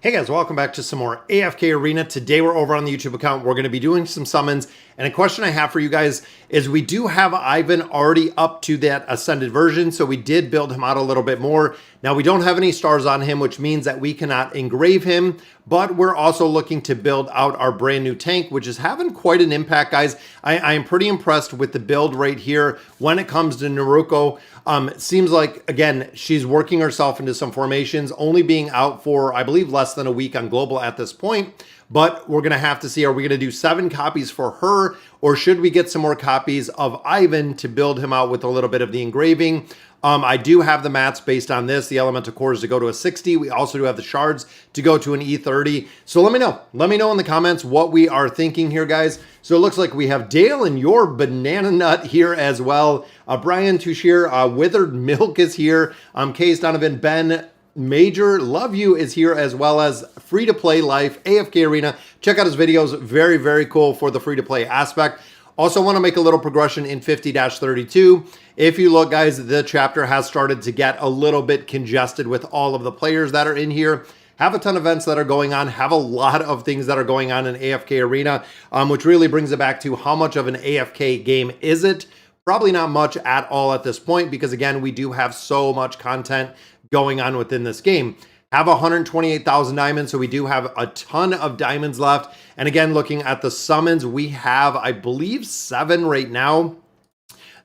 Hey guys, welcome back to some more AFK Arena. Today we're over on the YouTube account. We're going to be doing some summons. And a question I have for you guys is we do have Ivan already up to that Ascended version. So we did build him out a little bit more. Now we don't have any stars on him, which means that we cannot engrave him. But we're also looking to build out our brand new tank, which is having quite an impact, guys. I am pretty impressed with the build right here when it comes to Naroko. It seems like, again, she's working herself into some formations, only being out for, I believe, less than a week on global at this point. But we're going to have to see, are we going to do 7 copies for her, or should we get some more copies of Ivan to build him out with a little bit of the engraving? I do have the mats based on this, the elemental cores to go to a 60. We also do have the shards to go to an E30. So let me know. Let me know in the comments what we are thinking here, guys. So it looks like we have Dale and your banana nut here as well. Brian Tushir, Withered Milk is here. Case Donovan, Ben Major, Love You is here, as well as Free to Play Life, AFK Arena. Check out his videos. Very, very cool for the free to play aspect. Also want to make a little progression in 50-32. If you look, guys, the chapter has started to get a little bit congested with all of the players that are in here. Have a ton of events that are going on, have a lot of things that are going on in AFK Arena, which really brings it back to how much of an AFK game is it? Probably not much at all at this point, because again, we do have so much content going on within this game. Have 128,000 diamonds, so we do have a ton of diamonds left. And again, looking at the summons, we have, I believe, 7 right now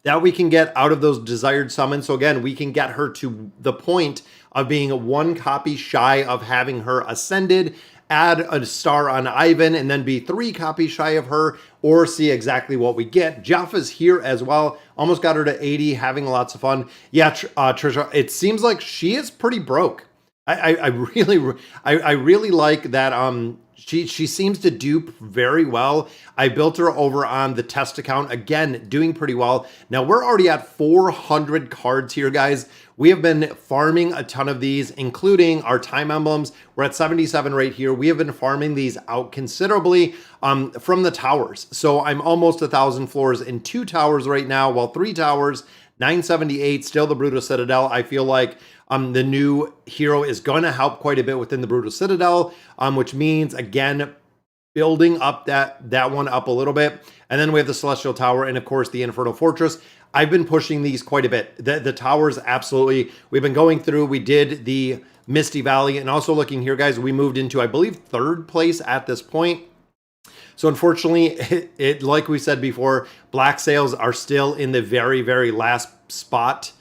that we can get out of those desired summons. So again, we can get her to the point of being 1 copy shy of having her ascended, add a star on Ivan, and then be 3 copies shy of her, or see exactly what we get. Jeff is here as well. Almost got her to 80, having lots of fun. Yeah, Trisha, it seems like she is pretty broke. I really like that. She seems to do very well. I built her over on the test account, again, doing pretty well. Now we're already at 400 cards here, guys. We have been farming a ton of these, including our time emblems. We're at 77 right here. We have been farming these out considerably from the towers. So I'm almost 1,000 floors in 2 towers right now, while 3 towers, 978, still the Brutal Citadel. I feel like the new hero is going to help quite a bit within the Brutal Citadel, which means, again, building up that one up a little bit. And then we have the Celestial Tower and, of course, the Infernal Fortress. I've been pushing these quite a bit. The towers, absolutely. We've been going through. We did the Misty Valley. And also looking here, guys, we moved into, I believe, 3rd place at this point. So unfortunately, like we said before, black sails are still in the very, very last spot.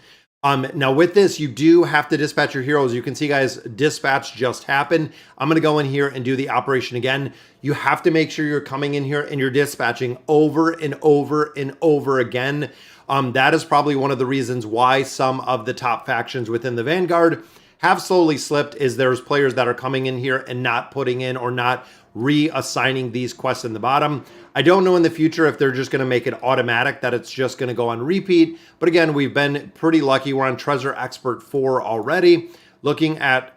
Now with this, you do have to dispatch your heroes. You can see, guys, dispatch just happened. I'm going to go in here and do the operation again. You have to make sure you're coming in here and you're dispatching over and over and over again. That is probably one of the reasons why some of the top factions within the Vanguard have slowly slipped, is there's players that are coming in here and not putting in or not reassigning these quests in the bottom. I don't know in the future if they're just going to make it automatic, that it's just going to go on repeat. But again, we've been pretty lucky. We're on Treasure Expert 4 already. Looking at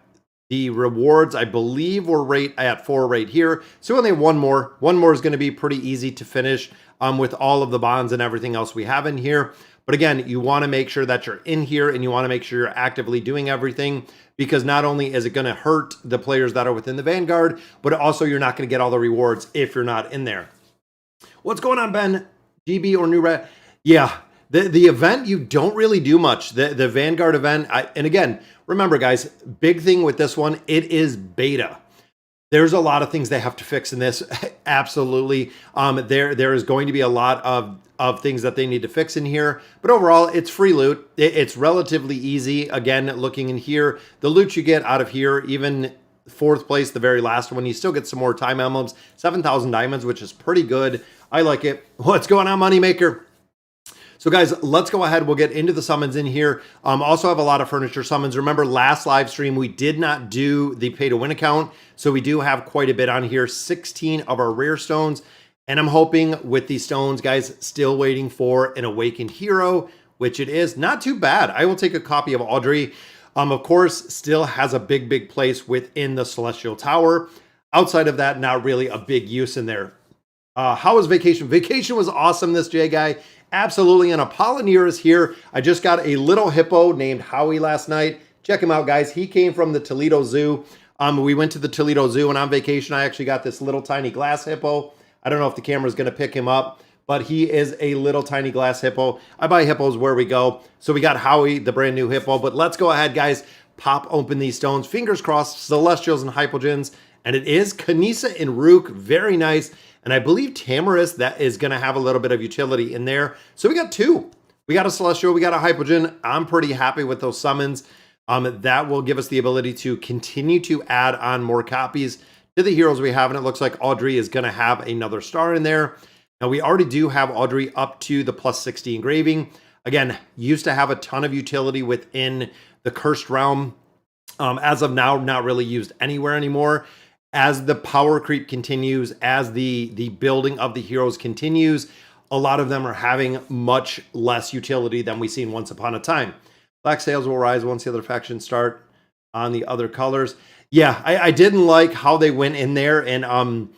the rewards, I believe we're right at 4 right here. So only one more. One more is going to be pretty easy to finish with all of the bonds and everything else we have in here. But again, you want to make sure that you're in here and you want to make sure you're actively doing everything, because not only is it going to hurt the players that are within the Vanguard, but also you're not going to get all the rewards if you're not in there. What's going on, Ben? GB or New Red? Yeah, the event, you don't really do much. The Vanguard event, and again, remember, guys, big thing with this one, it is beta. There's a lot of things they have to fix in this. Absolutely. There is going to be a lot of things that they need to fix in here. But overall, it's free loot. It's relatively easy. Again, looking in here, the loot you get out of here, even 4th place, the very last one, you still get some more time emblems, 7,000 diamonds, which is pretty good. I like it. What's going on, Moneymaker? So guys, let's go ahead. We'll get into the summons in here. Also have a lot of furniture summons. Remember, last live stream, we did not do the pay to win account. So we do have quite a bit on here, 16 of our rare stones. And I'm hoping with these stones, guys, still waiting for an awakened hero, which it is not too bad. I will take a copy of Audrey. Of course, still has a big, big place within the Celestial Tower. Outside of that, not really a big use in there. How was vacation? Vacation was awesome, this J guy. Absolutely. And Apollonier is here. I just got a little hippo named Howie last night. Check him out, guys. He came from the Toledo Zoo. We went to the Toledo Zoo, and on vacation, I actually got this little tiny glass hippo. I don't know if the camera's going to pick him up, but he is a little tiny glass hippo. I buy hippos where we go. So we got Howie, the brand new hippo. But let's go ahead, guys. Pop open these stones. Fingers crossed, Celestials and Hypogens. And it is Kanisa and Rook. Very nice. And I believe Tamarisk, that is going to have a little bit of utility in there. So we got two. We got a Celestial. We got a Hypogen. I'm pretty happy with those summons. That will give us the ability to continue to add on more copies to the heroes we have. And it looks like Audrey is going to have another star in there. Now, we already do have Audrey up to the plus 60 engraving. Again, used to have a ton of utility within the Cursed Realm. As of now, not really used anywhere anymore. As the power creep continues, as the building of the heroes continues, a lot of them are having much less utility than we've seen once upon a time. Black sales will rise once the other factions start on the other colors. Yeah, I didn't like how they went in there and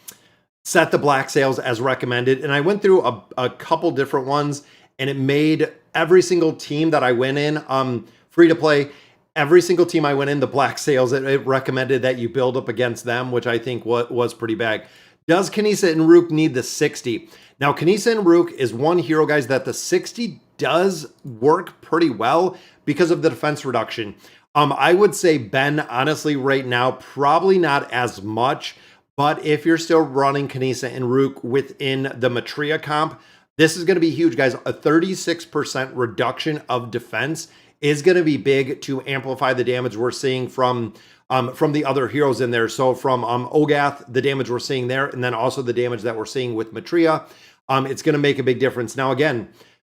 set the black sails as recommended. And I went through a couple different ones, and it made every single team that I went in free to play. Every single team I went in, the black sails, it recommended that you build up against them, which I think was pretty bad. Does Kanisa and Rook need the 60? Now, Kanisa and Rook is one hero, guys, that the 60 does work pretty well because of the defense reduction. I would say, Ben, honestly, right now, probably not as much. But if you're still running Kanisa and Rook within the Matria comp, this is going to be huge, guys. A 36% reduction of defense is going to be big to amplify the damage we're seeing from the other heroes in there. So from Ogath, the damage we're seeing there, and then also the damage that we're seeing with Matria, it's going to make a big difference. Now, again,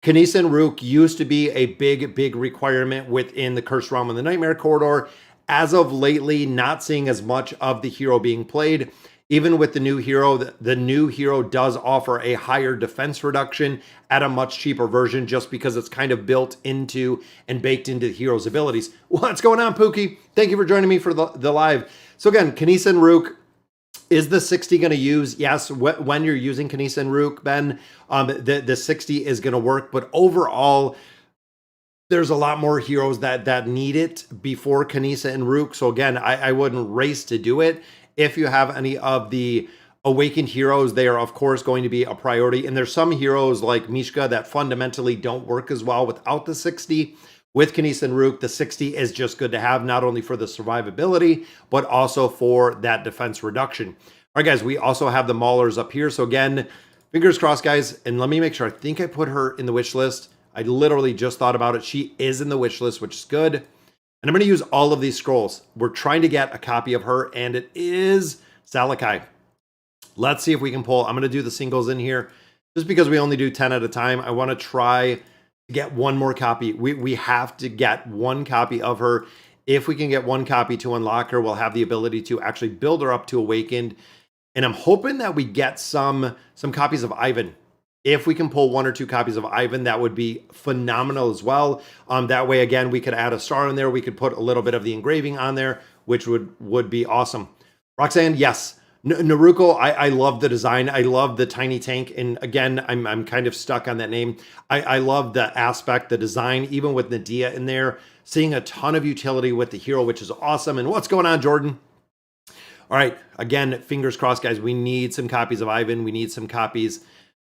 Kanisa and Rook used to be a big requirement within the Cursed Realm and the Nightmare Corridor. As of lately, not seeing as much of the hero being played. Even with the new hero, the new hero does offer a higher defense reduction at a much cheaper version just because it's kind of built into and baked into the hero's abilities. What's going on, Pookie? Thank you for joining me for the live. So again, Kanisa and Rook, is the 60 going to use? Yes, when you're using Kanisa and Rook, Ben, the 60 is going to work. But overall, there's a lot more heroes that need it before Kanisa and Rook. So again, I wouldn't race to do it. If you have any of the awakened heroes, they are, of course, going to be a priority. And there's some heroes like Mishka that fundamentally don't work as well without the 60. With Kanisa and Rook, the 60 is just good to have, not only for the survivability, but also for that defense reduction. All right, guys, we also have the Maulers up here. So again, fingers crossed, guys. And let me make sure. I think I put her in the wish list. I literally just thought about it. She is in the wish list, which is good. And I'm going to use all of these scrolls. We're trying to get a copy of her, and it is Salakai. Let's see if we can pull. I'm going to do the singles in here just because we only do 10 at a time. I want to try to get one more copy. We have to get one copy of her. If we can get one copy to unlock her, we'll have the ability to actually build her up to Awakened. And I'm hoping that we get some copies of Ivan. If we can pull 1 or 2 copies of Ivan, that would be phenomenal as well. That way, again, we could add a star in there. We could put a little bit of the engraving on there, which would be awesome. Roxanne, yes. Naroko, I love the design. I love the tiny tank. And again, I'm kind of stuck on that name. I love the aspect, the design, even with Nadia in there. Seeing a ton of utility with the hero, which is awesome. And what's going on, Jordan? All right, again, fingers crossed, guys. We need some copies of Ivan. We need some copies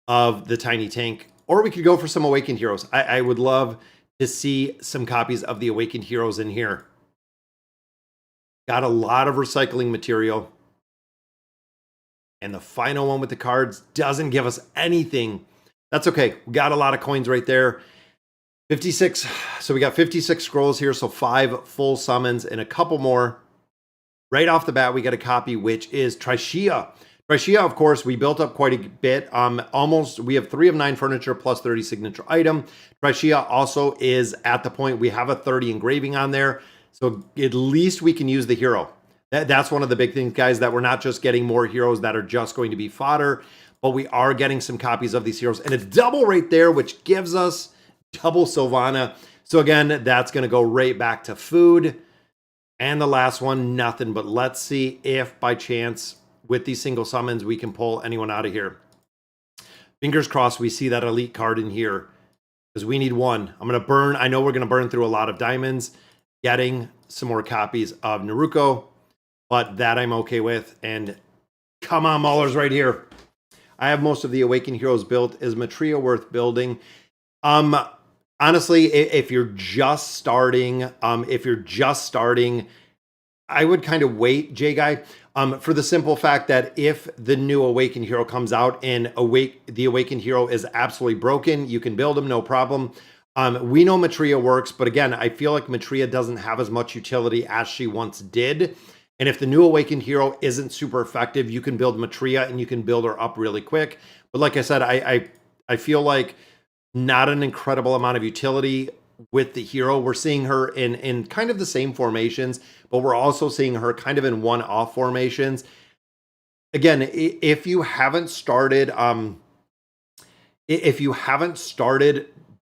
of the tiny tank, or we could go for some awakened heroes. I would love to see some copies of the awakened heroes in here. Got a lot of recycling material, and the final one with the cards doesn't give us anything. That's okay. We got a lot of coins right there. 56. So we got 56 scrolls here. So 5 full summons and a couple more. Right off the bat, we got a copy, which is Trishia. Trishia, of course, we built up quite a bit. We have 3 of 9 furniture plus 30 signature item. Trishia also is at the point we have a 30 engraving on there. So at least we can use the hero. That's one of the big things, guys, that we're not just getting more heroes that are just going to be fodder, but we are getting some copies of these heroes. And a double right there, which gives us double Sylvana. So again, that's going to go right back to food. And the last one, nothing. But let's see if by chance with these single summons, we can pull anyone out of here. Fingers crossed we see that elite card in here because we need one. I'm going to burn. I know we're going to burn through a lot of diamonds, getting some more copies of Naroko. but that I'm okay with. And come on, Mauler's right here. I have most of the Awakened Heroes built. Is Matria worth building? Honestly, if you're just starting, I would kind of wait, J-Guy, for the simple fact that if the new Awakened Hero comes out and the Awakened Hero is absolutely broken, you can build him, no problem. We know Matria works, but again, I feel like Matria doesn't have as much utility as she once did. And if the new Awakened Hero isn't super effective, you can build Matria and you can build her up really quick. But like I said, I feel like not an incredible amount of utility with the hero. We're seeing her in kind of the same formations, but we're also seeing her kind of in one-off formations. Again, if you haven't started,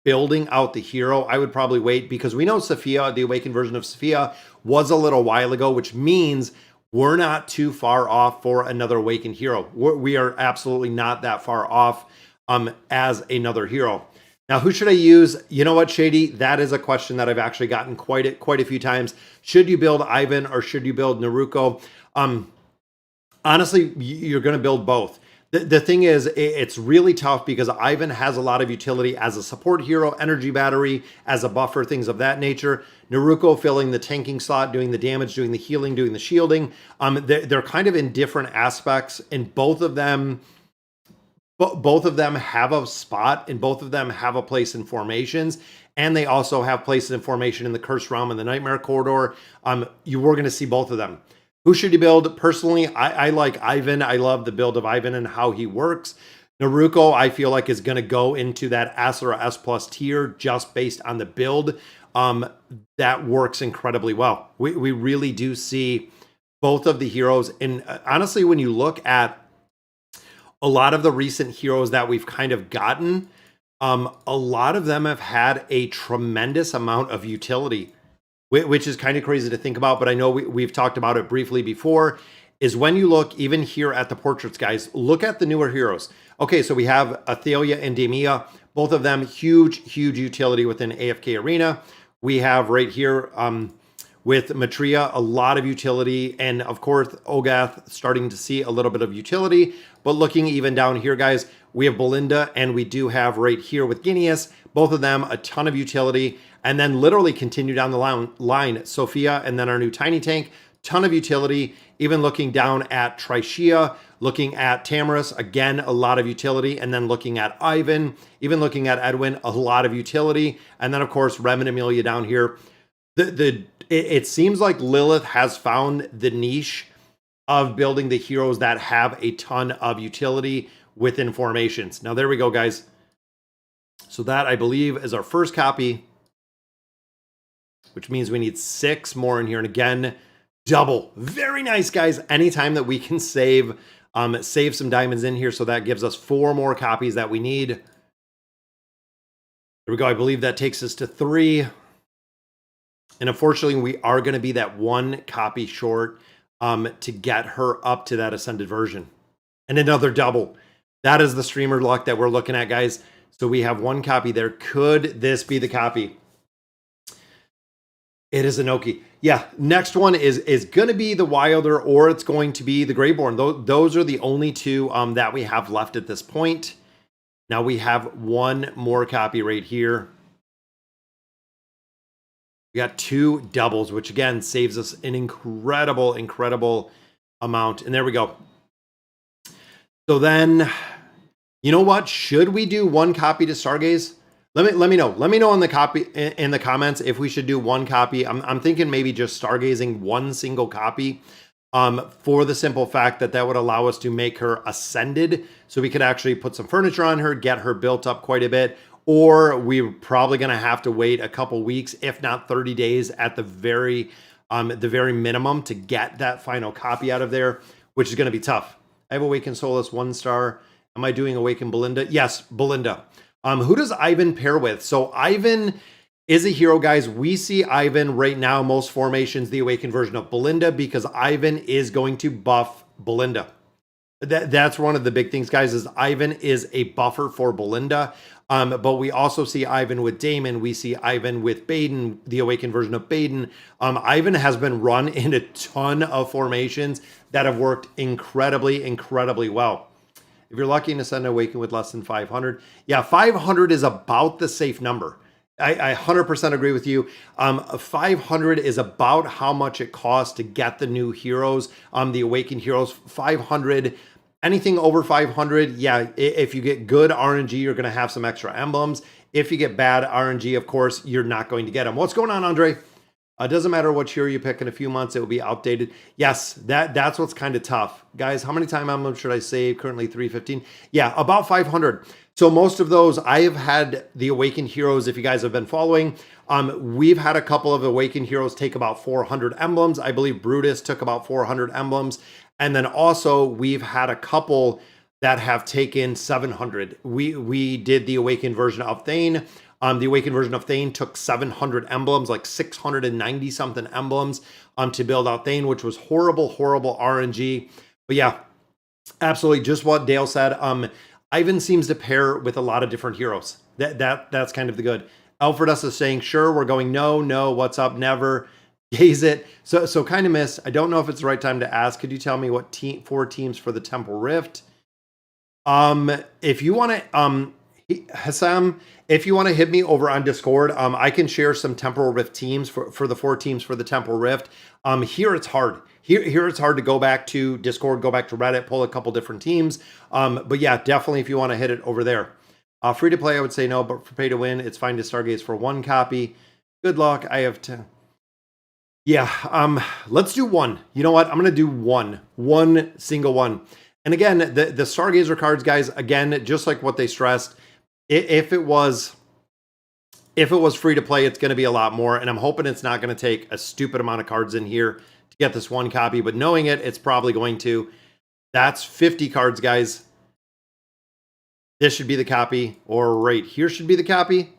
building out the hero, I would probably wait, because we know Sophia, the awakened version of Sophia, was a little while ago, which means we're not too far off for another awakened hero. We are absolutely not that far off as another hero. Now, who should I use? You know what, Shady? That is a question that I've actually gotten quite a few times. Should you build Ivan or should you build Naroko? Honestly, you're going to build both. The thing is, it's really tough because Ivan has a lot of utility as a support hero, energy battery, as a buffer, things of that nature. Naroko filling the tanking slot, doing the damage, doing the healing, doing the shielding. They're kind of in different aspects, and both of them have a spot, and both of them have a place in formations, and they also have places in formation in the Cursed Realm and the Nightmare Corridor. You were going to see both of them. Who should you build? Personally, I like Ivan. I love the build of Ivan and how he works. Naruko, I feel like, is going to go into that S or S plus tier just based on the build. That works incredibly well. We really do see both of the heroes. And honestly, when you look at a lot of the recent heroes that we've kind of gotten, a lot of them have had a tremendous amount of utility, which is kind of crazy to think about, but I know we've talked about it briefly before, is when you look even here at the portraits, guys, look at the newer heroes. Okay, so we have Athalia and Demia, both of them huge utility within AFK Arena. We have right here with Matria, a lot of utility, and of course, Ogath starting to see a little bit of utility. But looking even down here, guys, we have Belinda, and we do have right here with Guineas, both of them a ton of utility. And then literally continue down the line, Sophia, and then our new Tiny Tank, ton of utility. Even looking down at Tricia, looking at Tamaris, again, a lot of utility. And then looking at Ivan, even looking at Edwin, a lot of utility. And then, of course, Rem and Amelia down here. It seems like Lilith has found the niche of building the heroes that have a ton of utility within formations. Now, there we go, guys. So that, I believe, is our first copy, which means we need 6 more in here. And again, double. Very nice, guys. Anytime that we can save some diamonds in here. So that gives us 4 more copies that we need. There we go. I believe that takes us to 3. And unfortunately, we are going to be that 1 copy short to get her up to that Ascended version. And another double. That is the streamer luck that we're looking at, guys. So we have 1 copy there. Could this be the copy? It is Inoki. Yeah, next one is going to be the Wilder, or it's going to be the Greyborn. Those are the only 2 that we have left at this point. Now we have 1 more copy right here. We got 2 doubles, which again saves us an incredible amount. And there we go. So then, you know what? Should we do 1 copy to Stargaze? Let me know. Let me know in the comments if we should do 1 copy. I'm thinking maybe just Stargazing 1 single copy, for the simple fact that would allow us to make her ascended, so we could actually put some furniture on her, get her built up quite a bit. Or we're probably going to have to wait a couple weeks, if not 30 days at the very minimum, to get that final copy out of there, which is going to be tough. I have Awakened Solus 1 star. Am I doing Awakened Belinda? Yes, Belinda. Who does Ivan pair with? So Ivan is a hero, guys. We see Ivan right now, most formations, the Awakened version of Belinda, because Ivan is going to buff Belinda. That's one of the big things, guys, is Ivan is a buffer for Belinda. But we also see Ivan with Damon. We see Ivan with Baden, the awakened version of Baden. Ivan has been run in a ton of formations that have worked incredibly, incredibly well. If you're lucky to send awaken with less than 500, yeah, 500 is about the safe number. I 100% agree with you. 500 is about how much it costs to get the new heroes, the awakened heroes. 500, anything over 500, yeah, if you get good RNG, you're going to have some extra emblems. If you get bad RNG, of course, you're not going to get them. What's going on, Andre? Doesn't matter what hero you pick in a few months, it will be outdated. Yes, that's what's kind of tough. Guys, how many time emblems should I save? Currently 315. Yeah, about 500. So most of those, I have had the Awakened Heroes, if you guys have been following. We've had a couple of Awakened Heroes take about 400 emblems. I believe Brutus took about 400 emblems. And then also, we've had a couple that have taken 700. We did the Awakened version of Thane. The Awakened version of Thane took 700 emblems, like 690 something emblems to build out Thane, which was horrible, horrible RNG. But yeah, absolutely just what Dale said. Ivan seems to pair with a lot of different heroes. That's kind of the good. Alfredus is saying, sure, we're going no, what's up, never. Gaze it. So kind of miss. I don't know if it's the right time to ask. Could you tell me what 4 teams for the Temple Rift? If you want to, Hassam, if you want to hit me over on Discord, I can share some Temporal Rift teams for the 4 teams for the Temporal Rift. Here it's hard. Here it's hard to go back to Discord, go back to Reddit, pull a couple different teams. But yeah, definitely if you want to hit it over there. Free to play, I would say no, but for pay to win, it's fine to Stargaze for 1 copy. Good luck. I have to. Yeah, let's do 1. You know what? I'm going to do 1 single one. And again, the Stargazer cards, guys, again, just like what they stressed, if it was free to play, it's going to be a lot more. And I'm hoping it's not going to take a stupid amount of cards in here to get this 1 copy. But knowing it, it's probably going to. That's 50 cards, guys. This should be the copy. Or right here should be the copy.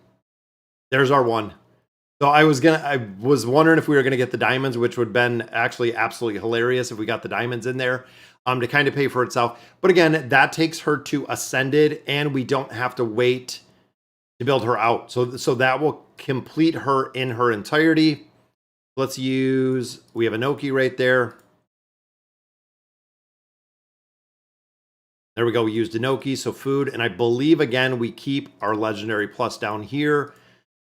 There's our 1. So I was wondering if we were going to get the diamonds, which would have been actually absolutely hilarious if we got the diamonds in there. To kind of pay for itself. But again, that takes her to Ascended, and we don't have to wait to build her out. So that will complete her in her entirety. Let's use, we have a Noki right there. There we go, we used a Noki, so food. And I believe, again, we keep our Legendary Plus down here.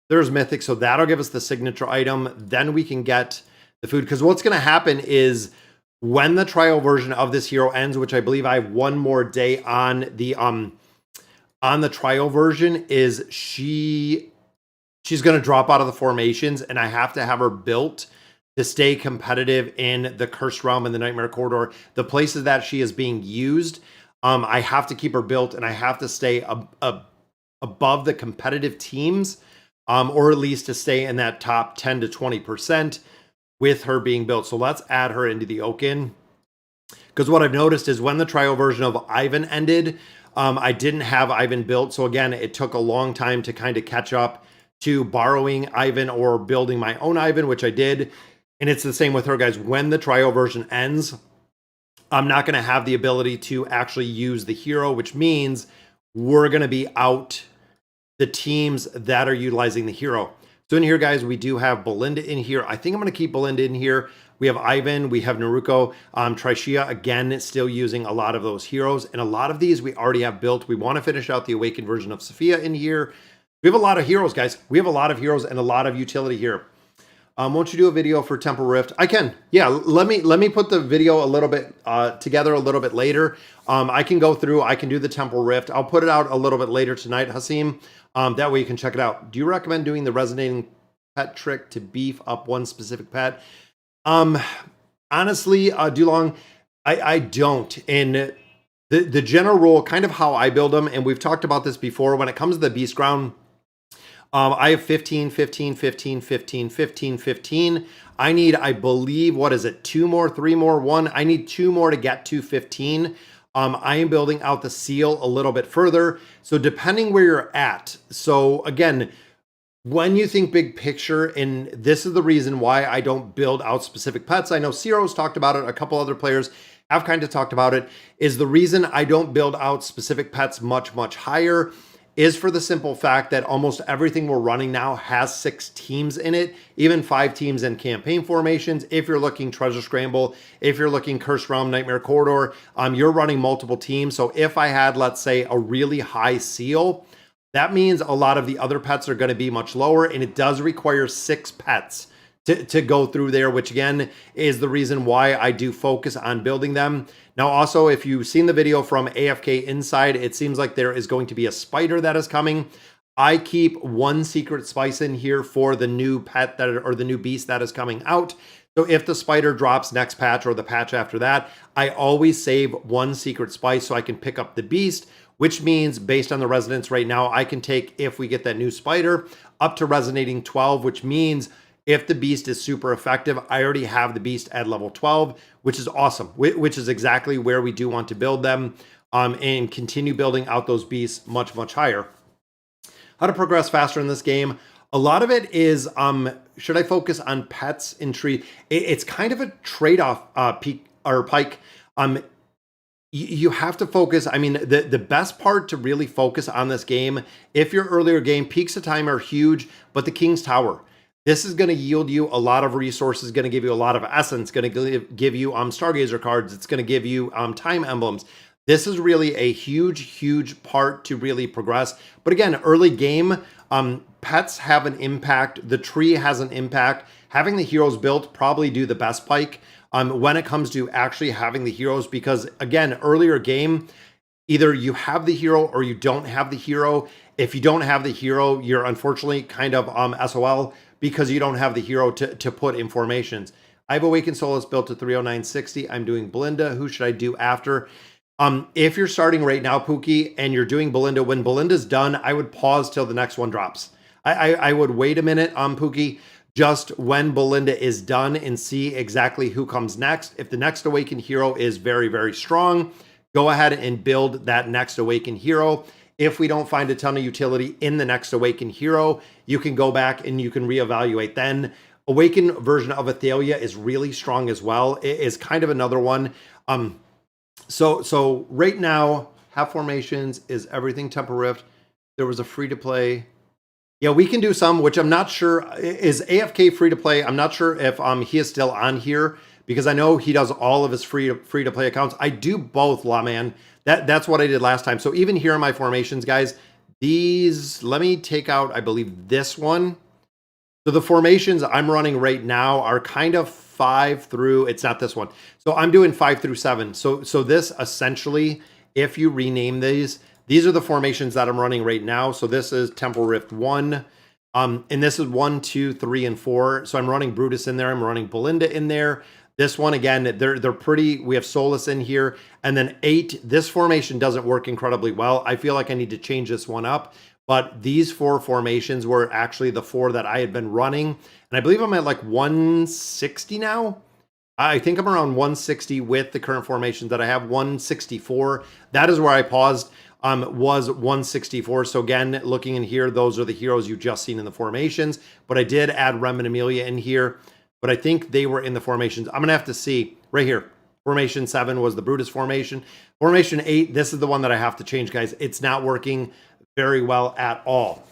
There's Mythic, so that'll give us the signature item. Then we can get the food, because what's going to happen is when the trial version of this hero ends, which I believe I have 1 more day on the trial version, is she's going to drop out of the formations, and I have to have her built to stay competitive in the Cursed Realm and the Nightmare Corridor. The places that she is being used, I have to keep her built, and I have to stay above the competitive teams, or at least to stay in that top 10 to 20%. With her being built. So let's add her into the Oaken. Because what I've noticed is when the trial version of Ivan ended, I didn't have Ivan built. So again, it took a long time to kind of catch up to borrowing Ivan or building my own Ivan, which I did. And it's the same with her, guys. When the trial version ends, I'm not going to have the ability to actually use the hero, which means we're going to be out the teams that are utilizing the hero. So in here, guys, we do have Belinda in here. I think I'm going to keep Belinda in here. We have Ivan. We have Naroko. Trishia, again, still using a lot of those heroes. And a lot of these we already have built. We want to finish out the Awakened version of Sophia in here. We have a lot of heroes, guys. We have a lot of heroes and a lot of utility here. Won't you do a video for Temple Rift? I can. Yeah, let me put the video a little bit together a little bit later. I can go through. I can do the Temple Rift. I'll put it out a little bit later tonight, Hasim. That way you can check it out. Do you recommend doing the resonating pet trick to beef up one specific pet? Honestly, Dulong, I don't. And the general rule, kind of how I build them, and we've talked about this before, when it comes to the Beast Ground, I have 15, 15, 15, 15, 15, 15. I need, I believe, what is it? 2 more, 3 more, 1. I need 2 more to get to 15. I am building out the seal a little bit further. So depending where you're at. So again, when you think big picture, and this is the reason why I don't build out specific pets. I know Ciro's talked about it, a couple other players. have kind of talked about it, is the reason I don't build out specific pets much, much higher is for the simple fact that almost everything we're running now has 6 teams in it, even 5 teams in campaign formations. If you're looking Treasure Scramble, if you're looking Cursed Realm, Nightmare Corridor, you're running multiple teams. So if I had, let's say, a really high seal, that means a lot of the other pets are going to be much lower, and it does require 6 pets to go through there, which again is the reason why I do focus on building them. Now, also, if you've seen the video from AFK Inside, it seems like there is going to be a spider that is coming. I keep 1 secret spice in here for the new pet or the new beast that is coming out. So if the spider drops next patch or the patch after that, I always save 1 secret spice so I can pick up the beast, which means based on the resonance right now, I can take, if we get that new spider, up to resonating 12, which means if the beast is super effective, I already have the beast at level 12, which is awesome, which is exactly where we do want to build them and continue building out those beasts much, much higher. How to progress faster in this game. A lot of it is, should I focus on pets in tree? It's kind of a trade-off, peak or pike. You have to focus. I mean, the best part to really focus on this game, if your earlier game, peaks of time are huge, but the King's Tower, this is going to yield you a lot of resources, going to give you a lot of essence, going to give you Stargazer cards. It's going to give you time emblems. This is really a huge, huge part to really progress. But again, early game, pets have an impact. The tree has an impact. Having the heroes built probably do the best pike when it comes to actually having the heroes, because again, earlier game, either you have the hero or you don't have the hero. If you don't have the hero, you're unfortunately kind of SOL, because you don't have the hero to put in formations. I have Awakened Solace built to 30960. I'm doing Belinda. Who should I do after? If you're starting right now, Pookie, and you're doing Belinda, when Belinda's done, I would pause till the next one drops. I would wait a minute, Pookie, just when Belinda is done and see exactly who comes next. If the next Awakened hero is very, very strong, go ahead and build that next Awakened hero. If we don't find a ton of utility in the next Awakened hero, you can go back and you can reevaluate then. Awakened version of Athalia is really strong as well. It is kind of another one. So right now, half formations is everything Temple Rift. There was a free to play. Yeah, we can do some, which I'm not sure. Is AFK free to play? I'm not sure if he is still on here, because I know he does all of his free to play accounts. I do both, Lawman. That's what I did last time. So even here in my formations, guys, these, let me take out, I believe, this one. So the formations I'm running right now are kind of 5 through, it's not this one. So I'm doing 5 through 7. So this essentially, if you rename these are the formations that I'm running right now. So this is Temple Rift 1. And this is 1, 2, 3, and 4. So I'm running Brutus in there. I'm running Belinda in there. This one, again, they're pretty, we have Solus in here. And then 8, this formation doesn't work incredibly well. I feel like I need to change this one up. But these 4 formations were actually the 4 that I had been running. And I believe I'm at like 160 now. I think I'm around 160 with the current formations that I have, 164. That is where I paused, was 164. So again, looking in here, those are the heroes you just seen in the formations. But I did add Rem and Amelia in here. But I think they were in the formations. I'm going to have to see right here. Formation 7 was the Brutus formation. Formation 8, this is the one that I have to change, guys. It's not working very well at all.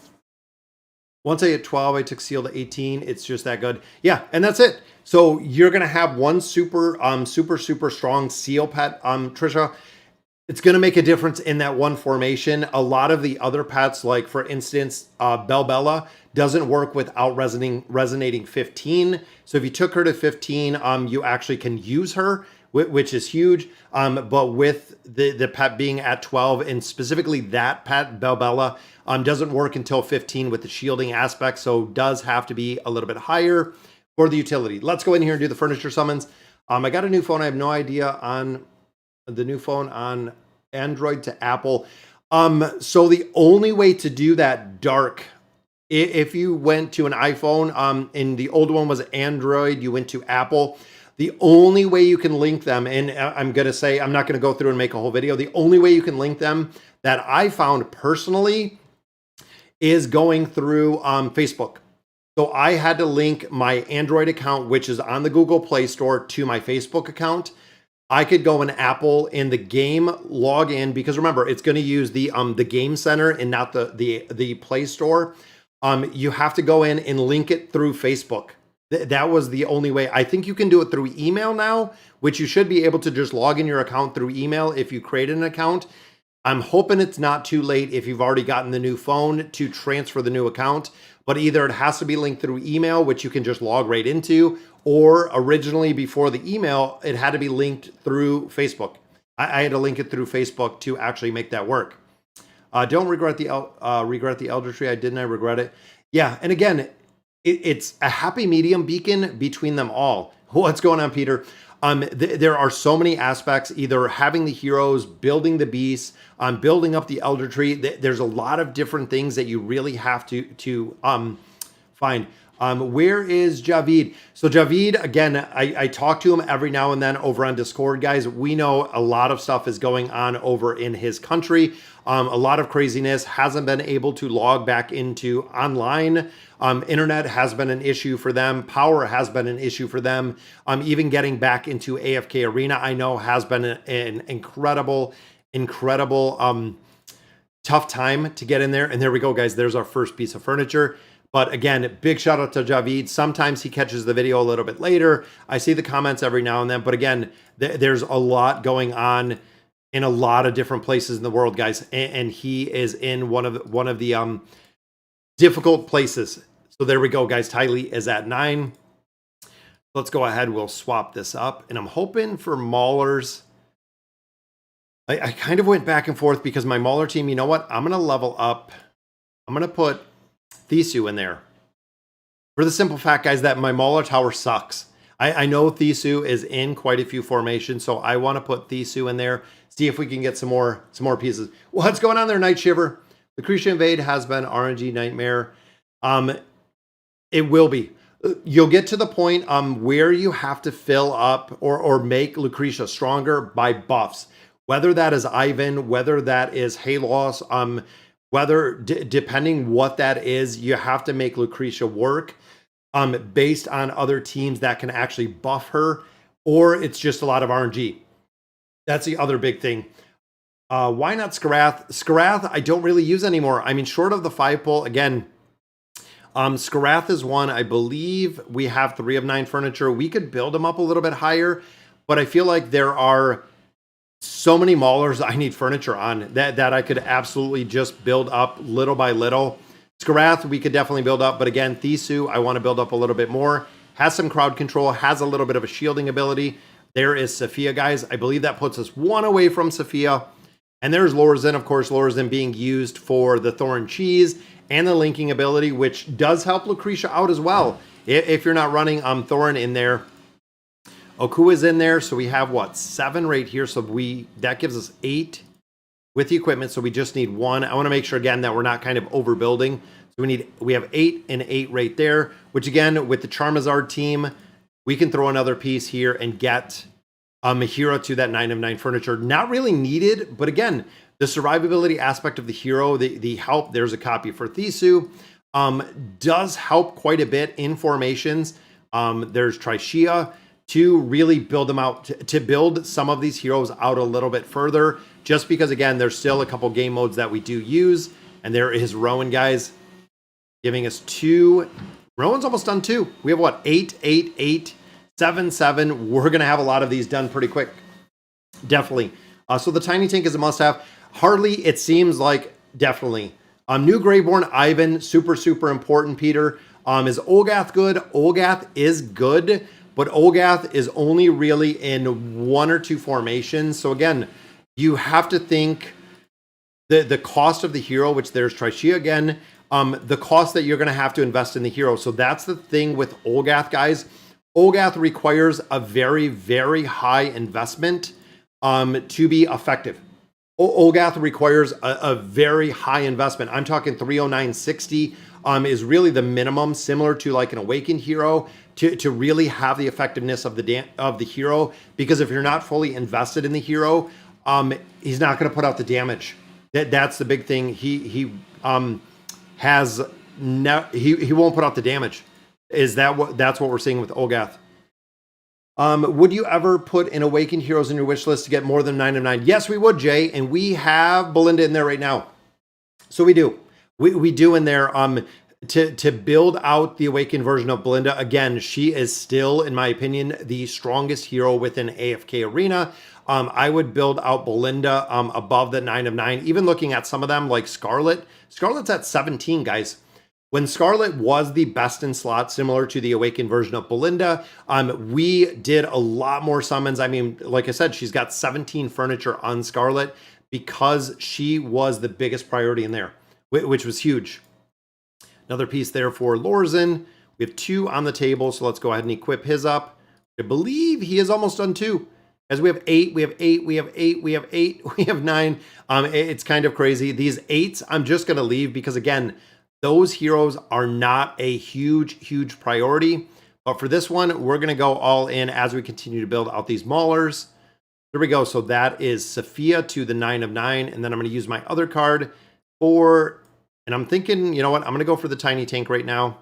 Once I hit 12, I took Seal to 18. It's just that good. Yeah, and that's it. So you're going to have one super strong Seal pet, Trisha. It's going to make a difference in that one formation. A lot of the other pets, like for instance, Bella doesn't work without resonating 15. So if you took her to 15, you actually can use her, which is huge. But with the pet being at 12, and specifically that pet, Bella, doesn't work until 15 with the shielding aspect. So does have to be a little bit higher for the utility. Let's go in here and do the furniture summons. I got a new phone. I have no idea on the new phone on Android to Apple. So the only way to do that, Dark, if you went to an iPhone, and the old one was Android, you went to Apple, the only way you can link them, and I'm going to say, I'm not going to go through and make a whole video. The only way you can link them that I found personally is going through Facebook. So I had to link my Android account, which is on the Google Play Store, to my Facebook account. I could go in Apple in the game, log in, because remember, it's going to use the Game Center and not the Play Store. You have to go in and link it through Facebook. That was the only way. I think you can do it through email now, which you should be able to just log in your account through email if you created an account. I'm hoping it's not too late if you've already gotten the new phone to transfer the new account, but either it has to be linked through email, which you can just log right into, or originally before the email, it had to be linked through Facebook. I had to link it through Facebook to actually make that work. Don't regret the elder tree. I regret it. Yeah, and again, it's a happy medium beacon between them all. What's going on, Peter? There are so many aspects, either having the heroes, building the beasts, building up the elder tree. There's a lot of different things that you really have to find. Where is Javid? So Javid, again, I talk to him every now and then over on Discord, guys. We know a lot of stuff is going on over in his country. A lot of craziness. Hasn't been able to log back into online. Internet has been an issue for them. Power has been an issue for them. Even getting back into AFK Arena, I know, has been an incredible tough time to get in there. And there we go, guys. There's our first piece of furniture. But again, big shout out to Javid. Sometimes he catches the video a little bit later. I see the comments every now and then. But again, there's a lot going on in a lot of different places in the world, guys. And he is in one of the difficult places. So there we go, guys. Tylee is at 9. Let's go ahead. We'll swap this up. And I'm hoping for Maulers. I kind of went back and forth because my Mauler team, you know what? I'm going to level up. I'm going to put Thisu in there. For the simple fact, guys, that my Mauler tower sucks. I know Thisu is in quite a few formations, so I want to put Thisu in there. See if we can get some more pieces. What's going on there, Night Shiver? Lucretia Invade has been RNG nightmare. It will be. You'll get to the point where you have to fill up or make Lucretia stronger by buffs. Whether that is Ivan, whether that is Halos, depending what that is, you have to make Lucretia work based on other teams that can actually buff her, or it's just a lot of RNG. That's the other big thing. Why not Skarath? Skarath, I don't really use anymore. I mean, short of the 5-pull, again, Skarath is one. I believe we have 3 of 9 furniture. We could build them up a little bit higher, but I feel like there are so many Maulers I need furniture on that I could absolutely just build up little by little. Skarath, we could definitely build up, but again, Thisu, I want to build up a little bit more. Has some crowd control, has a little bit of a shielding ability. There is Sophia, guys. I believe that puts us 1 away from Sophia. And there's Lorzin, of course, Lorzin being used for the Thorn Cheese and the linking ability, which does help Lucretia out as well. If you're not running Thorn in there. Oku is in there, so we have, what, 7 right here. So that gives us 8 with the equipment, so we just need 1. I want to make sure, again, that we're not kind of overbuilding. So we have 8 and 8 right there, which, again, with the Charizard team, we can throw another piece here and get a hero to that 9 of 9 furniture. Not really needed, but again, the survivability aspect of the hero, the help, there's a copy for Thisu, does help quite a bit in formations. There's Trishia to really build them out, to build some of these heroes out a little bit further, just because, again, there's still a couple game modes that we do use. And there is Rowan, guys, giving us 2. Rowan's almost done 2. We have, what, 8, 8, 8, 7, 7. We're going to have a lot of these done pretty quick. Definitely. So the Tiny Tank is a must-have. Harley, it seems like, definitely. New Greyborn, Ivan, super, super important, Peter. Is Olgath good? Olgath is good, but Olgath is only really in 1 or 2 formations. So again, you have to think the cost of the hero, which there's Trishia again, the cost that you're going to have to invest in the hero. So that's the thing with Olgath, guys. Olgath requires a very, very high investment to be effective. Olgath requires a very high investment. I'm talking 309.60 is really the minimum, similar to like an Awakened hero, to really have the effectiveness of the hero. Because if you're not fully invested in the hero, he's not going to put out the damage. That's the big thing. He won't put out the damage. That's what we're seeing with Olgath. Would you ever put in Awakened Heroes in your wish list to get more than 9 of 9? Yes, we would, Jay. And we have Belinda in there right now. So we do. We do in there. To build out the Awakened version of Belinda, again, she is still, in my opinion, the strongest hero within AFK Arena. I would build out Belinda above the 9 of 9. Even looking at some of them like Scarlet. Scarlet's at 17, guys. When Scarlet was the best in slot, similar to the Awakened version of Belinda, we did a lot more summons. I mean, like I said, she's got 17 furniture on Scarlet because she was the biggest priority in there, which was huge. Another piece there for Lorzen. We have 2 on the table, so let's go ahead and equip his up. I believe he is almost done 2. As we have 8, we have 8, we have 8, we have 8, we have 9. It's kind of crazy. These 8s, I'm just going to leave because, again, those heroes are not a huge priority. But for this one, we're going to go all in as we continue to build out these Maulers. There we go. So that is Sophia to the 9 of 9. And then I'm going to use my other card for... And I'm thinking, you know what? I'm going to go for the tiny tank right now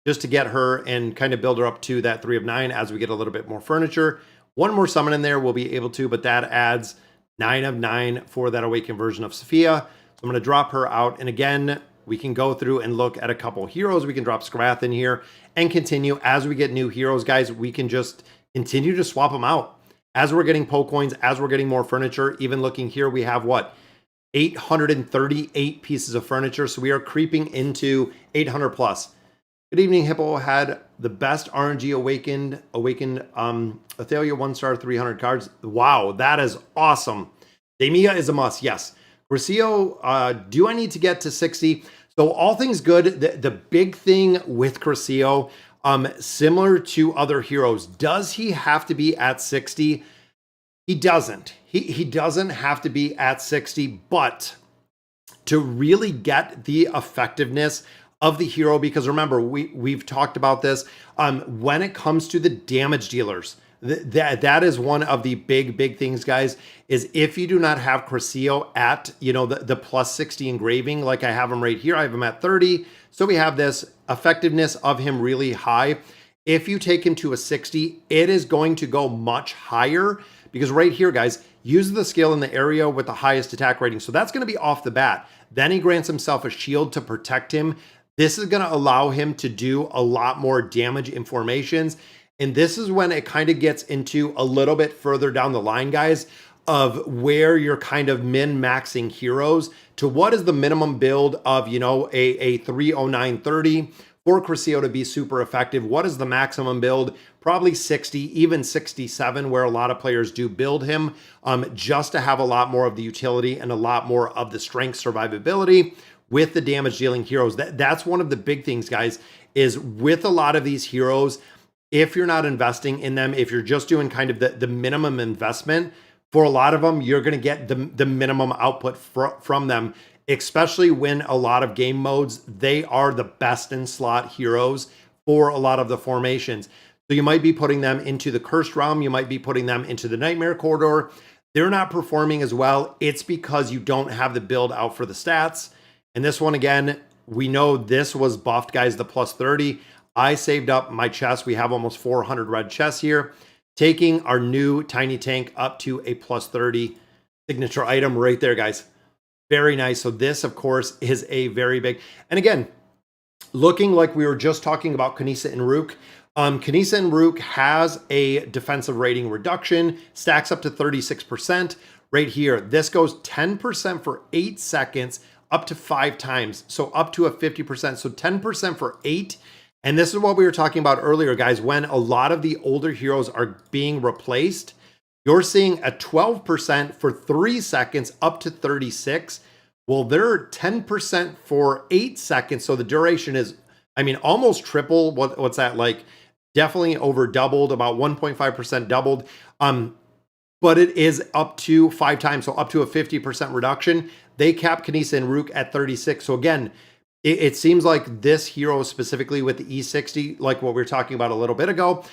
just to get her and kind of build her up to that 3 of 9 as we get a little bit more furniture. One more summon in there we'll be able to, but that adds 9 of 9 for that Awakened version of Sophia. So I'm going to drop her out. And again, we can go through and look at a couple heroes. We can drop Scrath in here and continue. As we get new heroes, guys, we can just continue to swap them out. As we're getting Poe coins, as we're getting more furniture, even looking here, we have what? 838 pieces of furniture. So we are creeping into 800 plus. Good evening, Hippo had the best RNG awakened Athalia 1-star 300 cards. Wow, that is awesome. Demia is a must, yes. Crescio, do I need to get to 60? So all things good. The big thing with Crescio, similar to other heroes, does he have to be at 60? He doesn't. He doesn't have to be at 60, but to really get the effectiveness of the hero, because remember, we've talked about this, when it comes to the damage dealers, that is one of the big things, guys, is if you do not have Crescio at, you know, the plus 60 engraving, like I have him right here, I have him at 30. So we have this effectiveness of him really high. If you take him to a 60, it is going to go much higher because right here, guys, use the skill in the area with the highest attack rating. So that's going to be off the bat. Then he grants himself a shield to protect him. This is going to allow him to do a lot more damage in formations. And this is when it kind of gets into a little bit further down the line, guys, of where you're kind of min-maxing heroes to what is the minimum build of, you know, a 30930 for Crescio to be super effective. What is the maximum build? Probably 60, even 67, where a lot of players do build him just to have a lot more of the utility and a lot more of the strength survivability with the damage dealing heroes. That's one of the big things, guys, is with a lot of these heroes, if you're not investing in them, if you're just doing kind of the minimum investment, for a lot of them, you're going to get the minimum output from them, especially when a lot of game modes, they are the best in slot heroes for a lot of the formations. So you might be putting them into the Cursed Realm. You might be putting them into the Nightmare Corridor. They're not performing as well. It's because you don't have the build out for the stats. And this one, again, we know this was buffed, guys, the plus 30. I saved up my chest. We have almost 400 red chests here, taking our new tiny tank up to a plus 30 signature item right there, guys. Very nice. So this, of course, is a very big, and again, looking like we were just talking about Knisset and Rook. Knisset and Rook has a defensive rating reduction, stacks up to 36% right here. This goes 10% for 8 seconds, up to 5 times. So up to a 50%. So 10% for 8. And this is what we were talking about earlier, guys. When a lot of the older heroes are being replaced, you're seeing a 12% for 3 seconds up to 36. Well, they're 10% for 8 seconds. So the duration is, I mean, almost triple. What's that like? Definitely over doubled, about 1.5% doubled. But it is up to 5 times. So up to a 50% reduction. They cap Knisset and Rook at 36. So again, it seems like this hero specifically with the E60, like what we were talking about a little bit ago,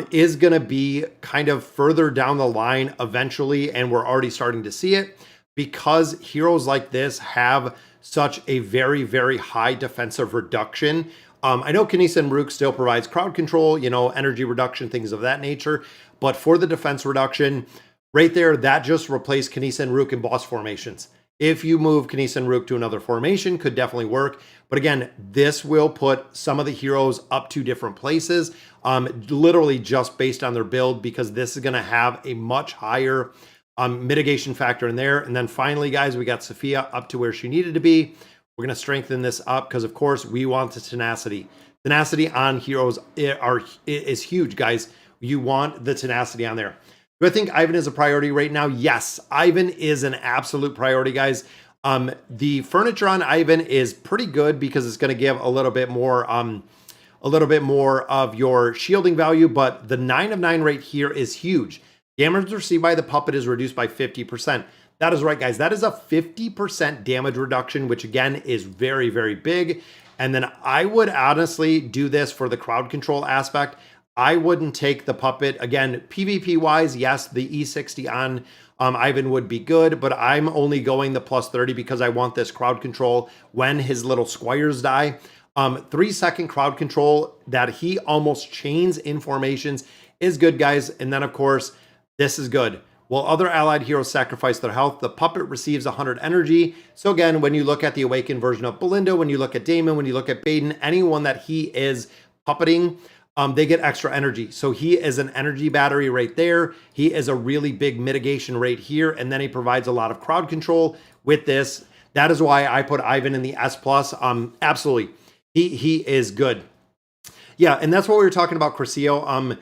is going to be kind of further down the line eventually. And we're already starting to see it because heroes like this have such a very high defensive reduction. I know Kinisa and Rook still provides crowd control, you know, energy reduction, things of that nature. But for the defense reduction, right there, that just replaced Kinisa and Rook in boss formations. If you move Kinisa and Rook to another formation, could definitely work. But again, this will put some of the heroes up to different places, literally just based on their build, because this is going to have a much higher mitigation factor in there. And then finally, guys, we got Sophia up to where she needed to be. We're going to strengthen this up because, of course, we want the tenacity. Tenacity on heroes is huge, guys. You want the tenacity on there. Do I think Ivan is a priority right now? Yes, Ivan is an absolute priority, guys. The furniture on Ivan is pretty good because it's going to give a little bit more of your shielding value, but the 9 of 9 right here is huge. Damage received by the puppet is reduced by 50%. That is right, guys. That is a 50% damage reduction, which again is very, very big. And then I would honestly do this for the crowd control aspect. I wouldn't take the puppet. Again, PvP wise, yes, the E60 on Ivan would be good, but I'm only going the plus 30 because I want this crowd control when his little squires die. 3-second crowd control that he almost chains in formations is good, guys. And then, of course, this is good. While other allied heroes sacrifice their health, the puppet receives 100 energy. So again, when you look at the awakened version of Belinda, when you look at Damon, when you look at Baden, anyone that he is puppeting, they get extra energy. So he is an energy battery right there. He is a really big mitigation right here. And then he provides a lot of crowd control with this. That is why I put Ivan in the S+. Absolutely. He is good. Yeah, and that's what we were talking about, Crescio.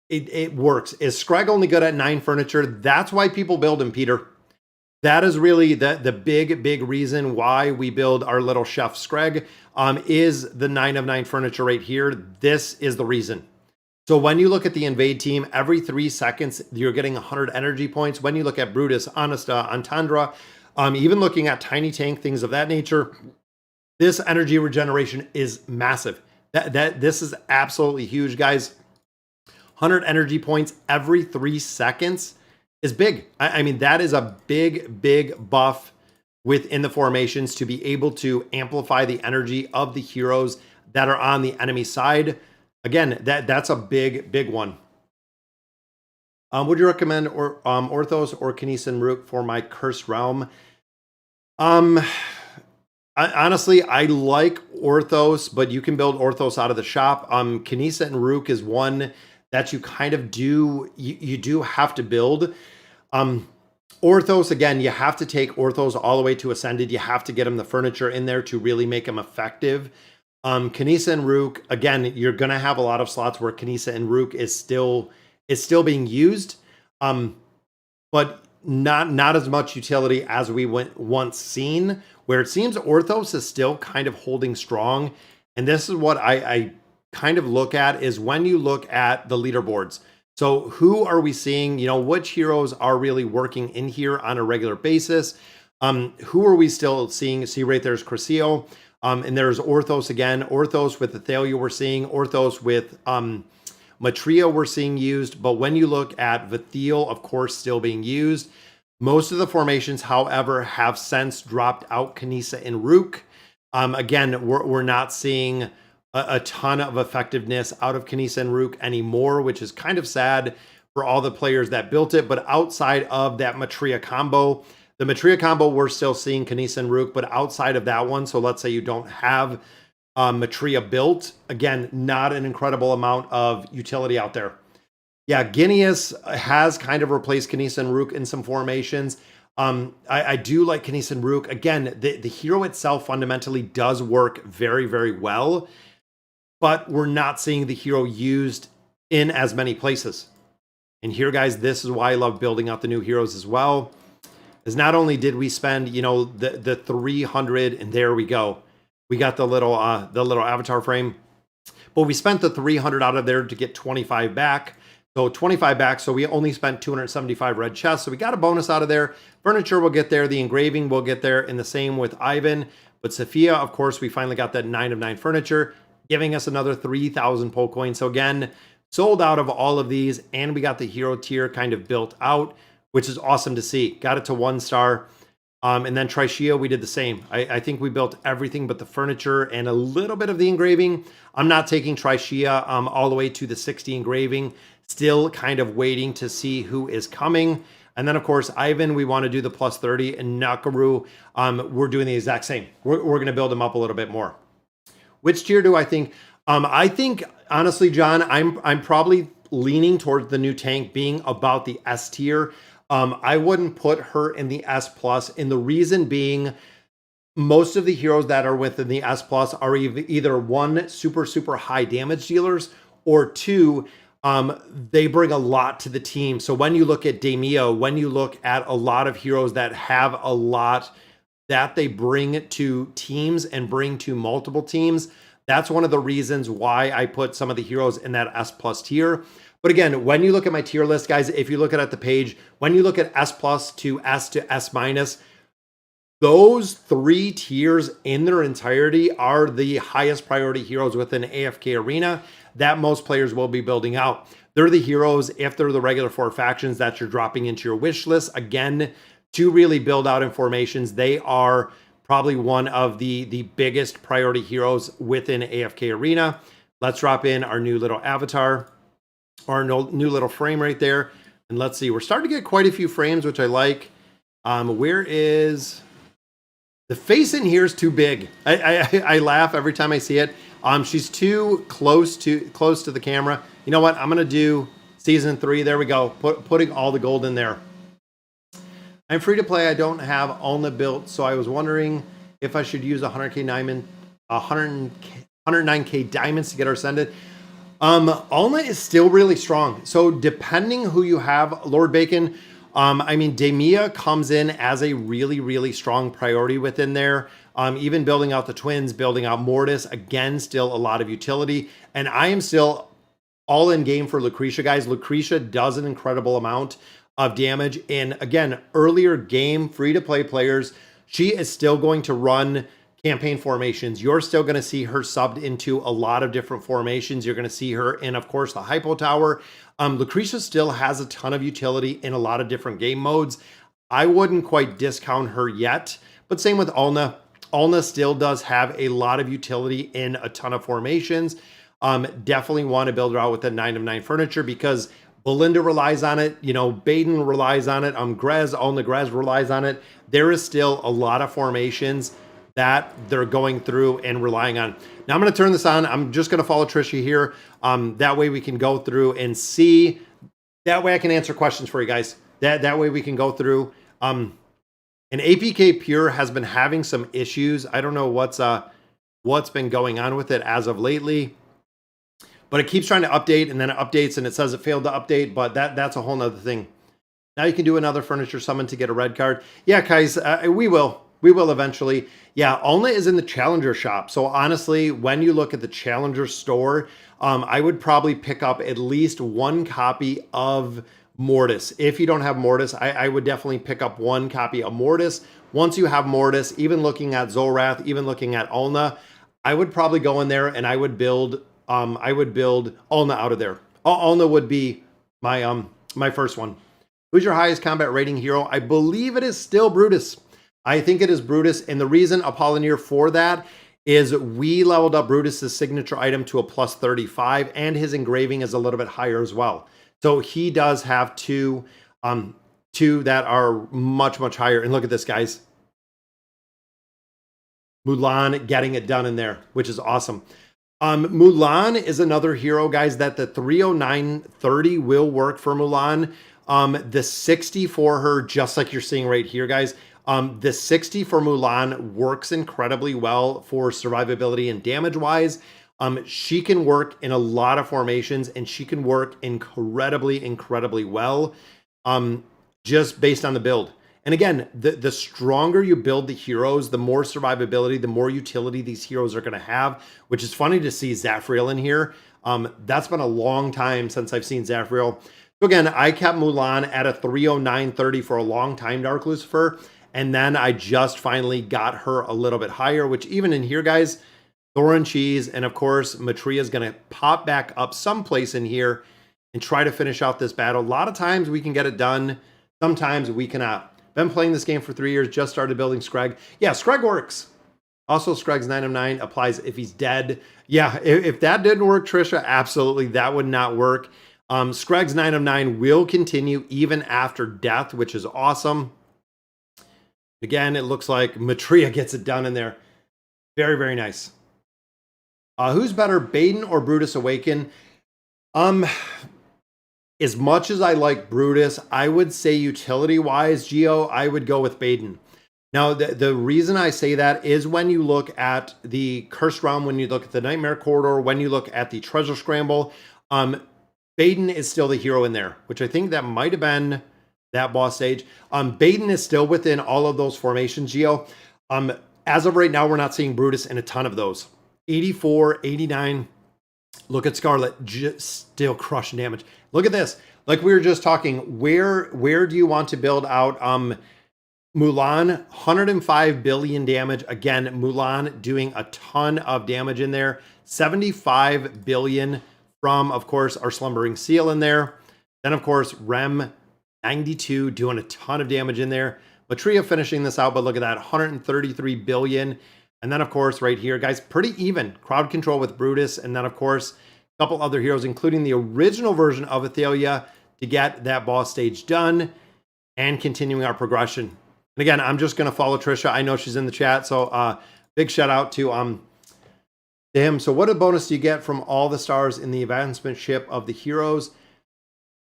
It works. Is Screg only good at 9 furniture? That's why people build him, Peter. That is really the big reason why we build our little chef Screg, is the 9 of 9 furniture right here. This is the reason. So when you look at the invade team, every 3 seconds, you're getting 100 energy points. When you look at Brutus, Honesta, Antandra, even looking at Tiny Tank, things of that nature, this energy regeneration is massive. This is absolutely huge, guys. 100 energy points every 3 seconds is big. I mean, that is a big buff within the formations to be able to amplify the energy of the heroes that are on the enemy side. Again, that's a big one. Would you recommend Orthos or Kinisa and Rook for my Cursed Realm? Honestly, I like Orthos, but you can build Orthos out of the shop. Kinisa and Rook is one that you kind of you do have to build. Orthos, again, you have to take Orthos all the way to Ascended. You have to get him the furniture in there to really make him effective. Kinisa and Rook, again, you're going to have a lot of slots where Kinisa and Rook is still being used, but not as much utility as we once seen, where it seems Orthos is still kind of holding strong. And this is what I kind of look at, is when you look at the leaderboards. So who are we seeing? You know, which heroes are really working in here on a regular basis? Who are we still seeing? See right there's Crescio. And there's Orthos again. Orthos with Athalia we're seeing. Orthos with Matria we're seeing used. But when you look at Vithiel, of course, still being used. Most of the formations, however, have since dropped out Kinisa and Rook. Again, we're not seeing a ton of effectiveness out of Kinisa and Rook anymore, which is kind of sad for all the players that built it. But outside of that Matria combo, the Matria combo, we're still seeing Kinisa and Rook, but outside of that one, so let's say you don't have Matria built, again, not an incredible amount of utility out there. Yeah, Guineas has kind of replaced Kinisa and Rook in some formations. I do like Kinisa and Rook. Again, the hero itself fundamentally does work very well, but we're not seeing the hero used in as many places. And here, guys, this is why I love building out the new heroes as well. Is not only did we spend, you know, the 300, and there we go. We got the little avatar frame, but we spent the 300 out of there to get 25 back. So 25 back, so we only spent 275 red chests. So we got a bonus out of there. Furniture will get there. The engraving will get there, and the same with Ivan. But Sophia, of course, we finally got that 9 of 9 furniture, giving us another 3,000 Poe coins. So again, sold out of all of these, and we got the hero tier kind of built out, which is awesome to see. Got it to 1 star. And then Trishia, we did the same. I think we built everything but the furniture and a little bit of the engraving. I'm not taking Trishia all the way to the 60 engraving. Still kind of waiting to see who is coming. And then, of course, Ivan, we want to do the plus 30. And Nakaru, we're doing the exact same. We're going to build him up a little bit more. Which tier do I think? I think, honestly, John, I'm probably leaning towards the new tank being about the S tier. I wouldn't put her in the S plus, and the reason being, most of the heroes that are within the S plus are either one, super high damage dealers, or two, they bring a lot to the team. So when you look at Daimyo, when you look at a lot of heroes that have a lot that they bring to teams and bring to multiple teams, that's one of the reasons why I put some of the heroes in that S plus tier. But again, when you look at my tier list, guys, if you look at the page, when you look at S plus to S minus, those three tiers in their entirety are the highest priority heroes within AFK Arena that most players will be building out. They're the heroes, if they're the regular 4 factions, that you're dropping into your wish list. Again, to really build out in formations, they are probably one of the biggest priority heroes within AFK Arena. Let's drop in our new little avatar. Our new little frame right there. And let's see, we're starting to get quite a few frames, which I like. Where is the face in here is too big. I laugh every time I see it. She's too close to the camera. You know what? I'm gonna do season 3. There we go. Putting all the gold in there. I'm free to play. I don't have Ulna built, so I was wondering if I should use 109k diamonds to get her ascended. Ulna is still really strong. So depending who you have, Lord Bacon, I mean, Daimyo comes in as a really strong priority within there. Even building out the twins, building out Mortis, again, still a lot of utility. And I am still all in game for Lucretia, guys. Lucretia does an incredible amount of damage. And again, earlier game, free-to-play players, she is still going to run campaign formations. You're still going to see her subbed into a lot of different formations. You're going to see her in, of course, the Hypo Tower. Lucretia still has a ton of utility in a lot of different game modes. I wouldn't quite discount her yet, but same with Ulna. Ulna still does have a lot of utility in a ton of formations. Definitely want to build her out with the 9 of 9 furniture because Belinda relies on it. You know, Baden relies on it. Ulna Grez relies on it. There is still a lot of formations that they're going through and relying on. Now I'm going to turn this on. I'm just going to follow Tricia here. That way we can go through and see. That way I can answer questions for you guys. That way we can go through. And APK Pure has been having some issues. I don't know what's been going on with it as of lately, but it keeps trying to update and then it updates and it says it failed to update, but that's a whole nother thing. Now you can do another furniture summon to get a red card. Yeah, guys, we will eventually. Yeah, Ulna is in the Challenger shop. So honestly, when you look at the Challenger store, I would probably pick up at least one copy of Mortis. If you don't have Mortis, I would definitely pick up one copy of Mortis. Once you have Mortis, even looking at Zorath, even looking at Ulna, I would probably go in there and I would build Ulna out of there. Ulna would be my my first one. Who's your highest combat rating hero? I believe it is still Brutus. I think it is Brutus, and the reason, Apollinaire, for that is we leveled up Brutus's signature item to a plus 35, and his engraving is a little bit higher as well. So he does have two that are much higher. And look at this, guys. Mulan getting it done in there, which is awesome. Mulan is another hero, guys, that the 30930 will work for Mulan. The 60 for her, just like you're seeing right here, guys. The 60 for Mulan works incredibly well for survivability and damage-wise. She can work in a lot of formations, and she can work incredibly well, just based on the build. And again, the stronger you build the heroes, the more survivability, the more utility these heroes are going to have, which is funny to see Zafriel in here. That's been a long time since I've seen Zafriel. So again, I kept Mulan at a 30930 for a long time, Dark Lucifer. And then I just finally got her a little bit higher, which even in here, guys, Thorin Cheese, and of course, Matria is going to pop back up someplace in here and try to finish out this battle. A lot of times we can get it done. Sometimes we cannot. Been playing this game for 3 years, just started building Scrag. Yeah, Scrag works. Also, Scrag's 9 of 9 applies if he's dead. Yeah, if that didn't work, Trisha, absolutely, that would not work. Scrag's 9 of 9 will continue even after death, which is awesome. Again, it looks like Matria gets it done in there. Very, very nice. Who's better, Baden or Brutus Awaken? As much as I like Brutus, I would say utility-wise, Geo, I would go with Baden. Now, the reason I say that is when you look at the Cursed Realm, when you look at the Nightmare Corridor, when you look at the Treasure Scramble, Baden is still the hero in there, which I think that might have been that boss stage. Baden is still within all of those formations, Geo. As of right now, we're not seeing Brutus in a ton of those. 84, 89. Look at Scarlet, just still crushing damage. Look at this. Like we were just talking, where do you want to build out Mulan? 105 billion damage. Again, Mulan doing a ton of damage in there. 75 billion from, of course, our Slumbering Seal in there. Then, of course, Rem 92 doing a ton of damage in there. Matria finishing this out, but look at that, 133 billion. And then, of course, right here, guys, pretty even. Crowd control with Brutus. And then, of course, a couple other heroes, including the original version of Athalia to get that boss stage done and continuing our progression. And again, I'm just going to follow Trisha. I know she's in the chat. So big shout out to him. So what a bonus do you get from all the stars in the advancement ship of the heroes?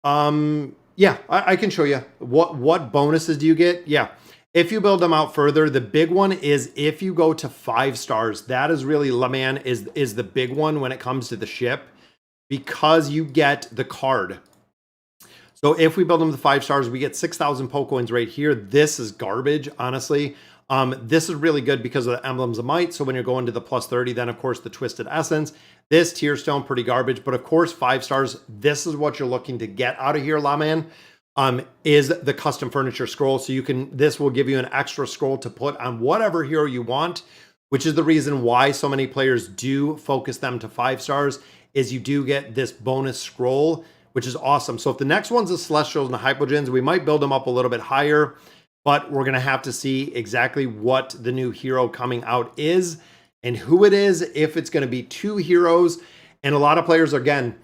Yeah, I can show you. What bonuses do you get? Yeah. If you build them out further, the big one is if you go to 5 stars. That is really, Laman is the big one when it comes to the ship, because you get the card. So if we build them to 5 stars, we get 6,000 Pokecoins right here. This is garbage, honestly. This is really good because of the Emblems of Might. So when you're going to the plus 30, then of course the Twisted Essence. This Tier Stone, pretty garbage. But of course, 5 stars, this is what you're looking to get out of here, Laman. Is the custom furniture scroll. So this will give you an extra scroll to put on whatever hero you want, which is the reason why so many players do focus them to 5 stars, is you do get this bonus scroll, which is awesome. So if the next one's the Celestials and the Hypogens, we might build them up a little bit higher, but we're going to have to see exactly what the new hero coming out is and who it is, if it's going to be 2 heroes. And a lot of players, again,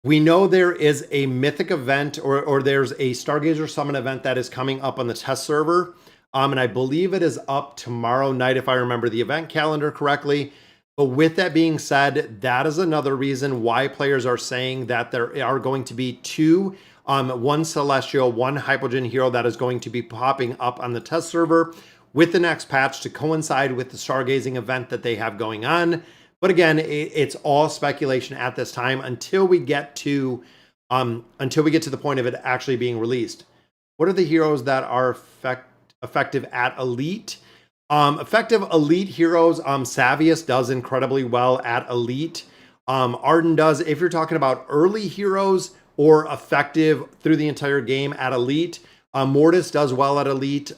we know there is a mythic event or there's a Stargazer Summon event that is coming up on the test server. And I believe it is up tomorrow night, if I remember the event calendar correctly. But with that being said, that is another reason why players are saying that there are going to be 2, one Celestial, one Hypogen hero that is going to be popping up on the test server with the next patch to coincide with the Stargazing event that they have going on. But again, it's all speculation at this time until we get to the point of it actually being released. What are the heroes that are effective at Elite? Effective Elite heroes, Savius does incredibly well at Elite. Arden does. If you're talking about early heroes or effective through the entire game at Elite, Mortis does well at Elite.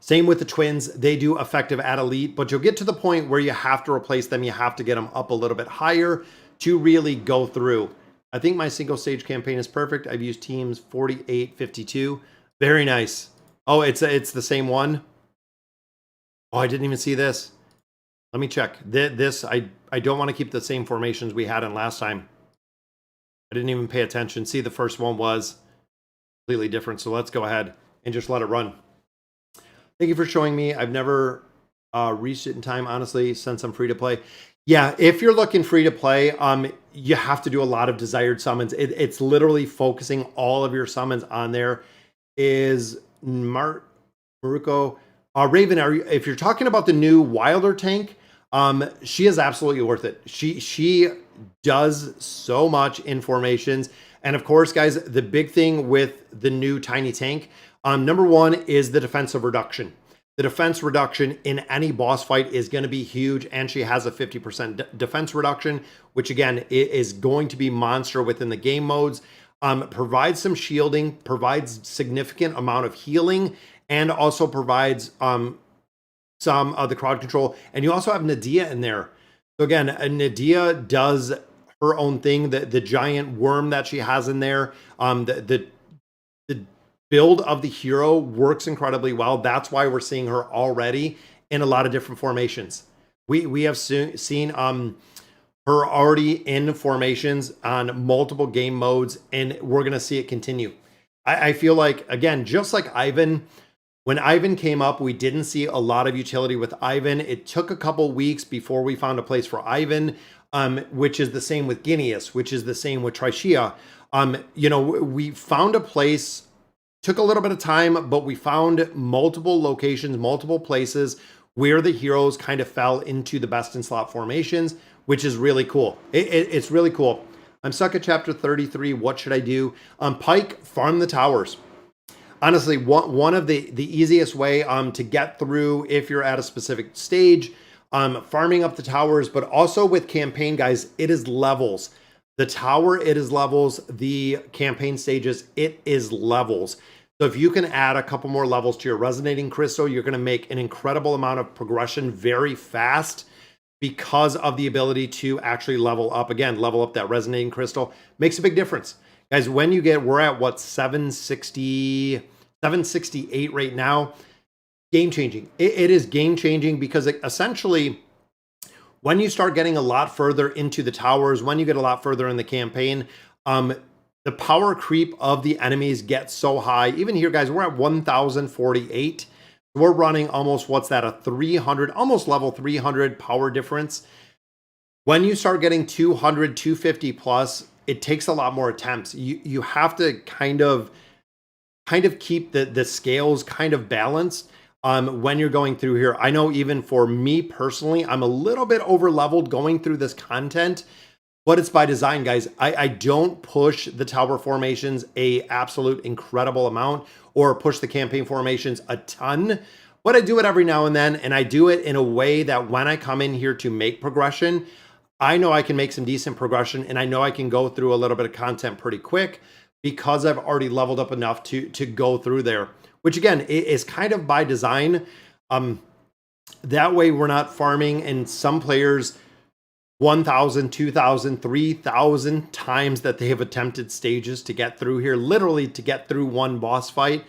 Same with the twins. They do effective at Elite, but you'll get to the point where you have to replace them. You have to get them up a little bit higher to really go through. I think my single stage campaign is perfect. I've used teams 48, 52. Very nice. Oh, it's the same one. Oh, I didn't even see this. Let me check. I don't want to keep the same formations we had in last time. I didn't even pay attention. See, the first one was completely different. So let's go ahead and just let it run. Thank you for showing me. I've never reached it in time, honestly, since I'm free to play. Yeah, if you're looking free to play, you have to do a lot of desired summons. It's literally focusing all of your summons on there. Is Mariko Raven? If you're talking about the new Wilder tank, she is absolutely worth it. She does so much in formations, and of course, guys, the big thing with the new tiny tank. Number 1 is the defensive reduction. The defense reduction in any boss fight is going to be huge, and she has a 50% defense reduction, which again is going to be monster within the game modes. Provides some shielding, provides significant amount of healing, and also provides some of the crowd control. And you also have Nadia in there. So again, Nadia does her own thing. The giant worm that she has in there, the build of the hero works incredibly well. That's why we're seeing her already in a lot of different formations. We have seen her already in formations on multiple game modes, and we're going to see it continue. I feel like, again, just like Ivan, when Ivan came up, we didn't see a lot of utility with Ivan. It took a couple weeks before we found a place for Ivan, which is the same with Guineas, which is the same with Trishia. You know, we found a place, took a little bit of time, but we found multiple locations, multiple places where the heroes kind of fell into the best in slot formations, which is really cool. It's really cool. I'm stuck at chapter 33. What should I do? Pike, farm the towers. Honestly, one of the easiest way to get through if you're at a specific stage, farming up the towers, but also with campaign, guys, it is levels. The tower, it is levels. The campaign stages, it is levels. So if you can add a couple more levels to your resonating crystal, you're going to make an incredible amount of progression very fast because of the ability to actually level up. Again, level up that resonating crystal makes a big difference. Guys, when you get, we're at what, 768 right now. Game changing. It is game changing because essentially when you start getting a lot further into the towers, when you get a lot further in the campaign, the power creep of the enemies gets so high. Even here, guys, we're at 1,048. We're running almost, what's that, a 300, almost level 300 power difference. When you start getting 200, 250 plus, it takes a lot more attempts. You have to kind of keep the scales kind of balanced when you're going through here. I know even for me personally, I'm a little bit over leveled going through this content, but it's by design, guys. I don't push the tower formations a absolute incredible amount or push the campaign formations a ton, but I do it every now and then, and I do it in a way that when I come in here to make progression, I know I can make some decent progression, and I know I can go through a little bit of content pretty quick because I've already leveled up enough to go through there, which again is kind of by design. That way we're not farming, and some players 1,000, 2,000, 3,000 times that they have attempted stages to get through here, literally to get through one boss fight.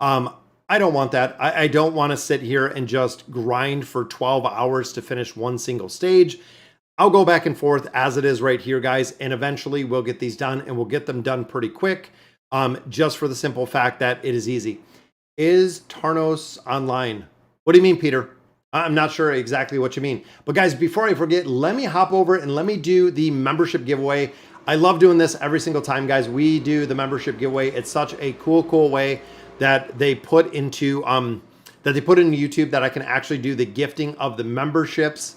I don't want that. I don't want to sit here and just grind for 12 hours to finish one single stage. I'll go back and forth as it is right here, guys, and eventually we'll get these done, and we'll get them done pretty quick, just for the simple fact that it is easy. Is Tarnos online? What do you mean, Peter? I'm not sure exactly what you mean. But guys, before I forget, let me hop over and let me do the membership giveaway. I love doing this every single time, guys. We do the membership giveaway. It's such a cool way that they put into YouTube that I can actually do the gifting of the memberships.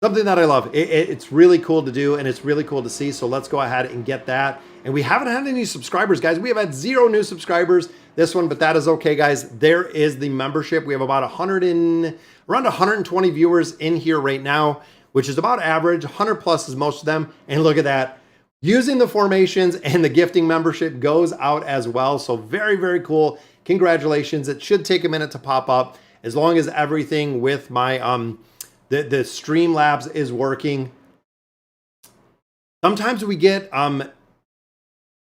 Something that I love. It's really cool to do, and it's really cool to see. So let's go ahead and get that. And we haven't had any subscribers, guys. We have had 0 new subscribers this one, but that is okay, guys. There is the membership. We have about around 120 viewers in here right now, which is about average. 100 plus is most of them. And look at that. Using the formations and the gifting membership goes out as well. So very cool. Congratulations. It should take a minute to pop up as long as everything with my the Streamlabs is working. Sometimes we get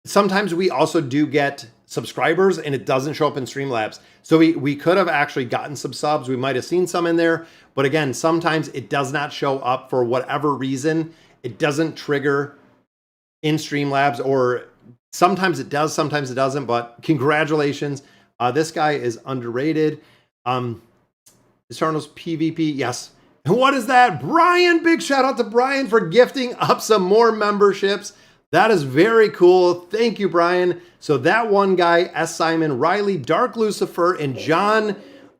sometimes we also do get subscribers and it doesn't show up in Streamlabs. So we could have actually gotten some subs. We might have seen some in there, but again, sometimes it does not show up for whatever reason. It doesn't trigger in Streamlabs, or sometimes it does, sometimes it doesn't, but congratulations. This guy is underrated. Is Tarnos PvP? Yes. And what is that? Brian, big shout out to Brian for gifting up some more memberships. That is very cool. Thank you, Brian. So that one guy, S. Simon, Riley, Dark Lucifer, and John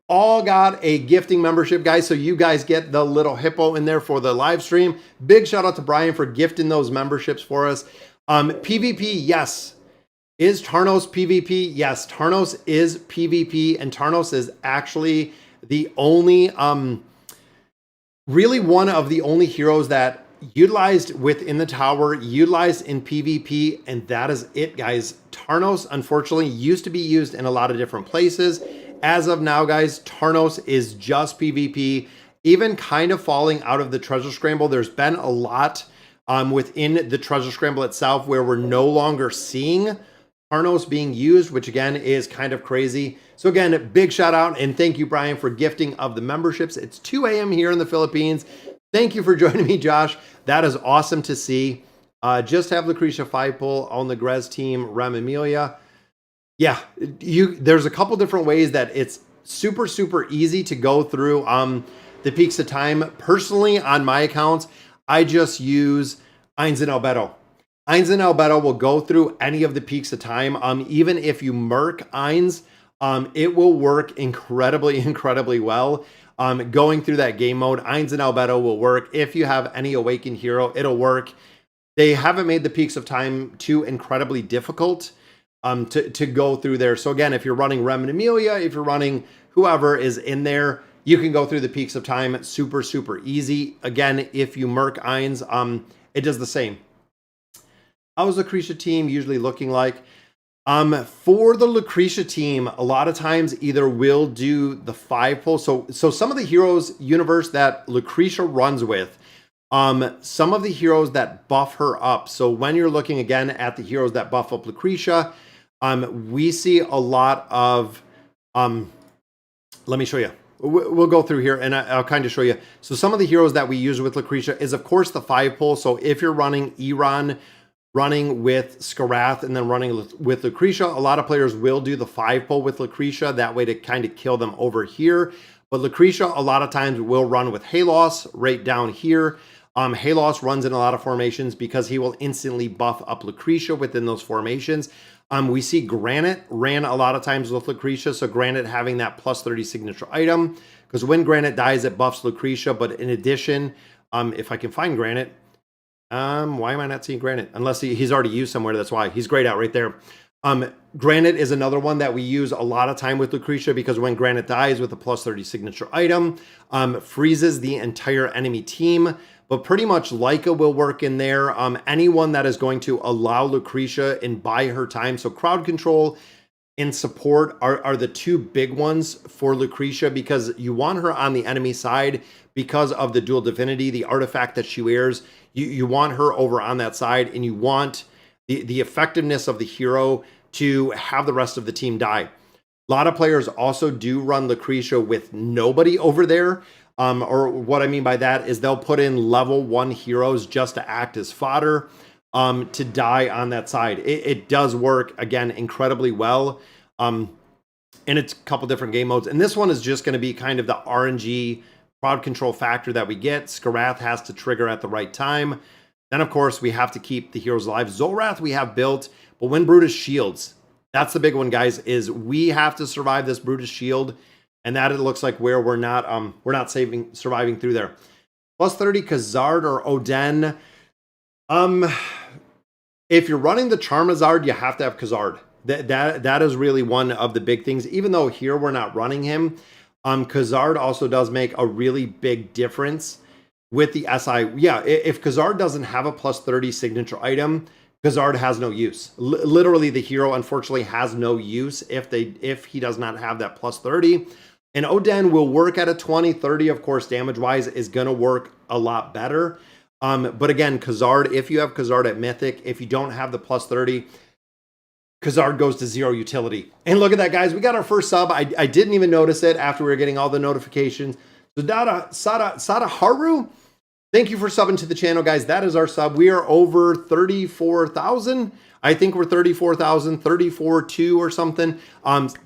all got a gifting membership, guys. So you guys get the little hippo in there for the live stream. Big shout out to Brian for gifting those memberships for us. PvP, yes. Is Tarnos PvP? Yes, Tarnos is PvP, and Tarnos is actually the only, really one of the only heroes that utilized within the tower, utilized in PvP, and that is it, guys. Tarnos, unfortunately, used to be used in a lot of different places. As of now, guys, Tarnos is just PvP, even kind of falling out of the treasure scramble. There's been a lot within the treasure scramble itself where we're no longer seeing Carnos being used, which again is kind of crazy. So again, big shout out and thank you, Brian, for gifting of the memberships. It's 2 a.m. here in the Philippines. Thank you for joining me, Josh. That is awesome to see. Just have Lucretia 5-pull on the Grez team, Rem Emilia. Yeah, there's a couple different ways that it's super, super easy to go through the peaks of time. Personally, on my accounts, I just use Eins and Albedo. Eins and Albedo will go through any of the peaks of time. Even if you merc Eins, it will work incredibly, incredibly well. Going through that game mode, Eins and Albedo will work. If you have any Awakened hero, it'll work. They haven't made the peaks of time too incredibly difficult to go through there. So again, if you're running Rem and Emilia, if you're running whoever is in there, you can go through the peaks of time super, super easy. Again, if you merc Eins, it does the same. How's the Lucretia team usually looking like? For the Lucretia team, a lot of times either will do the 5-pull. So some of the heroes universe that Lucretia runs with, some of the heroes that buff her up. So when you're looking again at the heroes that buff up Lucretia, we see a lot of, let me show you. We'll go through here and I'll kind of show you. So some of the heroes that we use with Lucretia is of course the 5-pull. So if you're running Iran, running with Skarath, and then running with Lucretia, a lot of players will do the 5-pull with Lucretia. That way to kind of kill them over here. But Lucretia, a lot of times will run with Halos right down here. Halos runs in a lot of formations because he will instantly buff up Lucretia within those formations. We see Granite ran a lot of times with Lucretia. So Granite having that plus 30 signature item, because when Granite dies, it buffs Lucretia. But in addition, if I can find Granite, why am I not seeing Granite? Unless he's already used somewhere, that's why. He's grayed out right there. Granite is another one that we use a lot of time with Lucretia because when Granite dies with a plus 30 signature item, freezes the entire enemy team. But pretty much Leica will work in there. Anyone that is going to allow Lucretia and buy her time. So crowd control and support are the two big ones for Lucretia because you want her on the enemy side because of the dual divinity, the artifact that she wears. You want her over on that side, and you want the effectiveness of the hero to have the rest of the team die. A lot of players also do run Lucretia with nobody over there. Or what I mean by that is they'll put in level 1 heroes just to act as fodder to die on that side. It does work, again, incredibly well. And it's a couple different game modes. And this one is just going to be kind of the RNG crowd control factor that we get. Skarath has to trigger at the right time. Then, of course, we have to keep the heroes alive. Zolrath we have built, but when Brutus shields, that's the big one, guys, is we have to survive this Brutus shield. And that it looks like where we're not surviving through there. Plus 30 Khazard or Oden. If you're running the Charmazard, you have to have Khazard. That is really one of the big things. Even though here we're not running him, Khazard also does make a really big difference with the SI. Yeah, if Khazard doesn't have a plus 30 signature item, Khazard has no use. Literally, the hero unfortunately has no use if he does not have that plus 30. And Oden will work at a 20, 30, of course, damage-wise, is going to work a lot better. But again, Khazard, if you have Khazard at Mythic, if you don't have the plus 30, Khazard goes to 0 utility. And look at that, guys. We got our first sub. I didn't even notice it after we were getting all the notifications. So Sada Haru, thank you for subbing to the channel, guys. That is our sub. We are over 34,000. I think we're 34,000, 34.2 or something.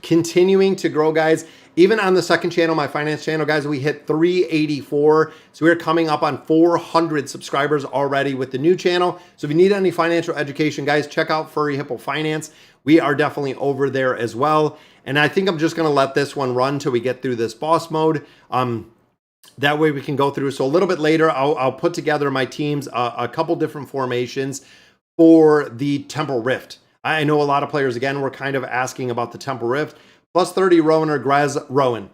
Continuing to grow, guys. Even on the second channel, my finance channel, guys, we hit 384. So we're coming up on 400 subscribers already with the new channel. So if you need any financial education, guys, check out Furry Hippo Finance. We are definitely over there as well. And I think I'm just going to let this one run till we get through this boss mode. That way we can go through. So a little bit later, I'll put together my teams, a couple different formations for the Temple Rift. I know a lot of players, again, were kind of asking about the Temple Rift. Plus 30 Rowan or Grez Rowan.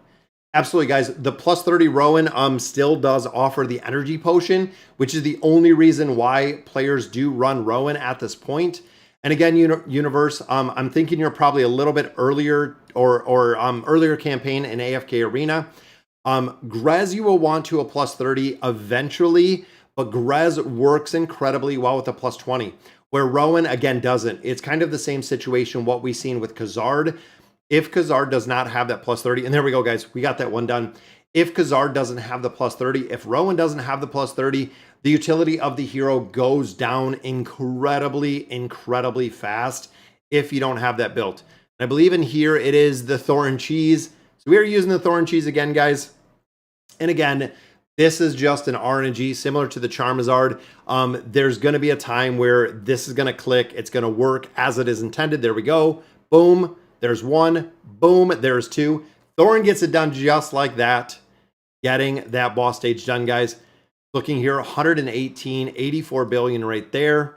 Absolutely, guys. The plus 30 Rowan still does offer the energy potion, which is the only reason why players do run Rowan at this point. And again, universe, I'm thinking you're probably a little bit earlier or earlier campaign in AFK Arena. Grez you will want to a plus 30 eventually, but Grez works incredibly well with a plus 20. where Rowan, again, doesn't. It's kind of the same situation what we've seen with Khazard. If Khazard does not have that plus 30, and there we go, guys. We got that one done. If Khazard doesn't have the plus 30, if Rowan doesn't have the plus 30, the utility of the hero goes down incredibly, incredibly fast if you don't have that built. And I believe in here it is the Thorn Cheese. So we are using the Thorn Cheese again, guys. And again, this is just an RNG similar to the Charizard. There's going to be a time where this is going to click. It's going to work as it is intended. There we go. Boom. There's one. Boom. There's two. Thorn gets it done just like that. Getting that boss stage done, guys. Looking here, 118, 84 billion right there.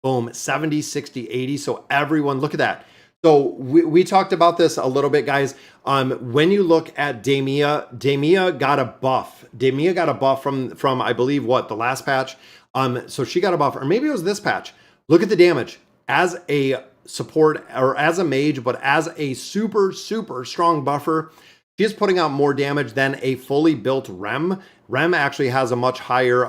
Boom, 70, 60, 80. So everyone, look at that. So we talked about this a little bit, guys. When you look at Damia got a buff. Damia got a buff from I believe, what, the last patch. So she got a buff, or maybe it was this patch. Look at the damage. As a support, or as a mage, but as a super, super strong buffer, she is putting out more damage than a fully built Rem. Rem actually has a much higher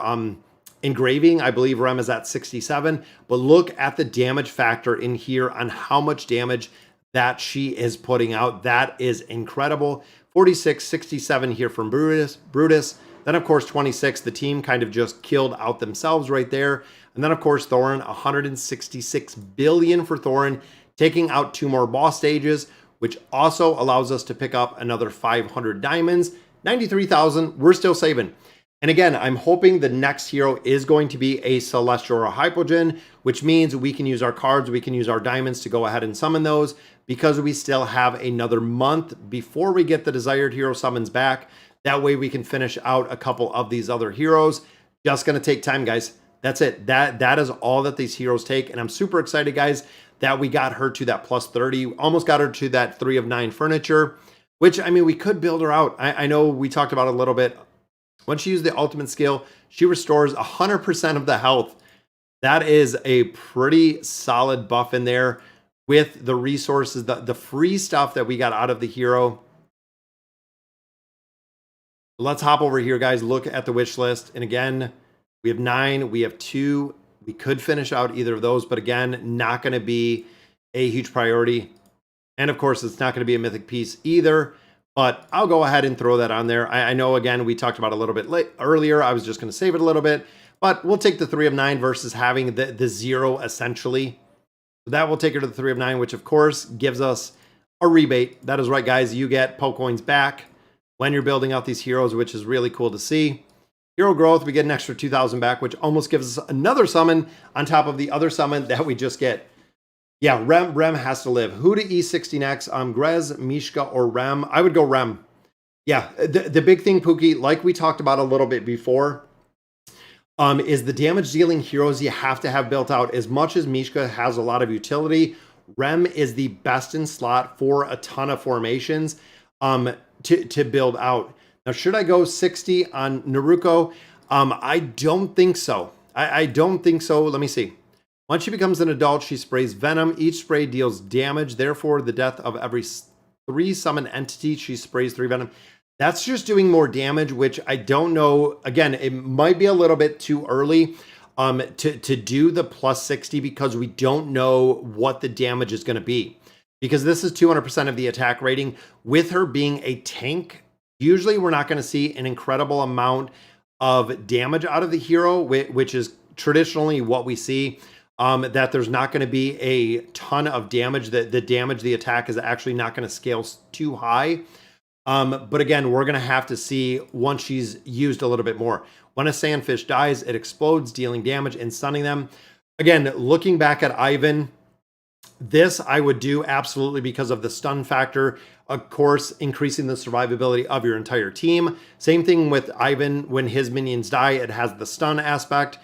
engraving. I believe Rem is at 67. But look at the damage factor in here on how much damage that she is putting out. That is incredible. 46, 67 here from Brutus. Then, of course, 26. The team kind of just killed out themselves right there. And then, of course, Thorin, 166 billion for Thorin, taking out 2 more boss stages, which also allows us to pick up another 500 diamonds, 93,000. We're still saving. And again, I'm hoping the next hero is going to be a Celestial or a Hypogen, which means we can use our cards, we can use our diamonds to go ahead and summon those, because we still have another month before we get the desired hero summons back. That way we can finish out a couple of these other heroes. Just going to take time, guys. That's it. That is all that these heroes take. And I'm super excited, guys, that we got her to that plus 30, almost got her to that 3 of 9 furniture, which, I mean, we could build her out. I know we talked about it a little bit. When she used the ultimate skill, she restores 100% of the health. That is a pretty solid buff in there with the resources, the free stuff that we got out of the hero. Let's hop over here, guys. Look at the wish list. And again, we have 9, we have 2. We could finish out either of those, but again, not going to be a huge priority. And of course, it's not going to be a mythic piece either, but I'll go ahead and throw that on there. I know, again, we talked about it a little bit earlier. I was just going to save it a little bit, but we'll take the 3 of 9 versus having the 0 essentially. So that will take her to the 3 of 9, which of course gives us a rebate. That is right, guys. You get Pokecoins back when you're building out these heroes, which is really cool to see. Hero growth, we get an extra 2,000 back, which almost gives us another summon on top of the other summon that we just get. Yeah, Rem has to live. Who to E60 next? Grez, Mishka, or Rem? I would go Rem. Yeah, the big thing, Pookie, like we talked about a little bit before, is the damage dealing heroes you have to have built out. As much as Mishka has a lot of utility, Rem is the best in slot for a ton of formations to build out. Now, should I go 60 on Naroko? I don't think so. I don't think so. Let me see. Once she becomes an adult, she sprays venom. Each spray deals damage. Therefore, the death of every 3 summon entity, she sprays 3 venom. That's just doing more damage, which I don't know. Again, it might be a little bit too early to do the plus 60 because we don't know what the damage is going to be. Because this is 200% of the attack rating. With her being a tank, usually we're not going to see an incredible amount of damage out of the hero, which is traditionally what we see, that there's not going to be a ton of damage. The damage, the attack is actually not going to scale too high. But again, we're going to have to see once she's used a little bit more. When a sandfish dies, it explodes, dealing damage and stunning them. Again, looking back at Ivan, this I would do absolutely because of the stun factor. Of course, increasing the survivability of your entire team. Same thing with Ivan. When his minions die, it has the stun aspect.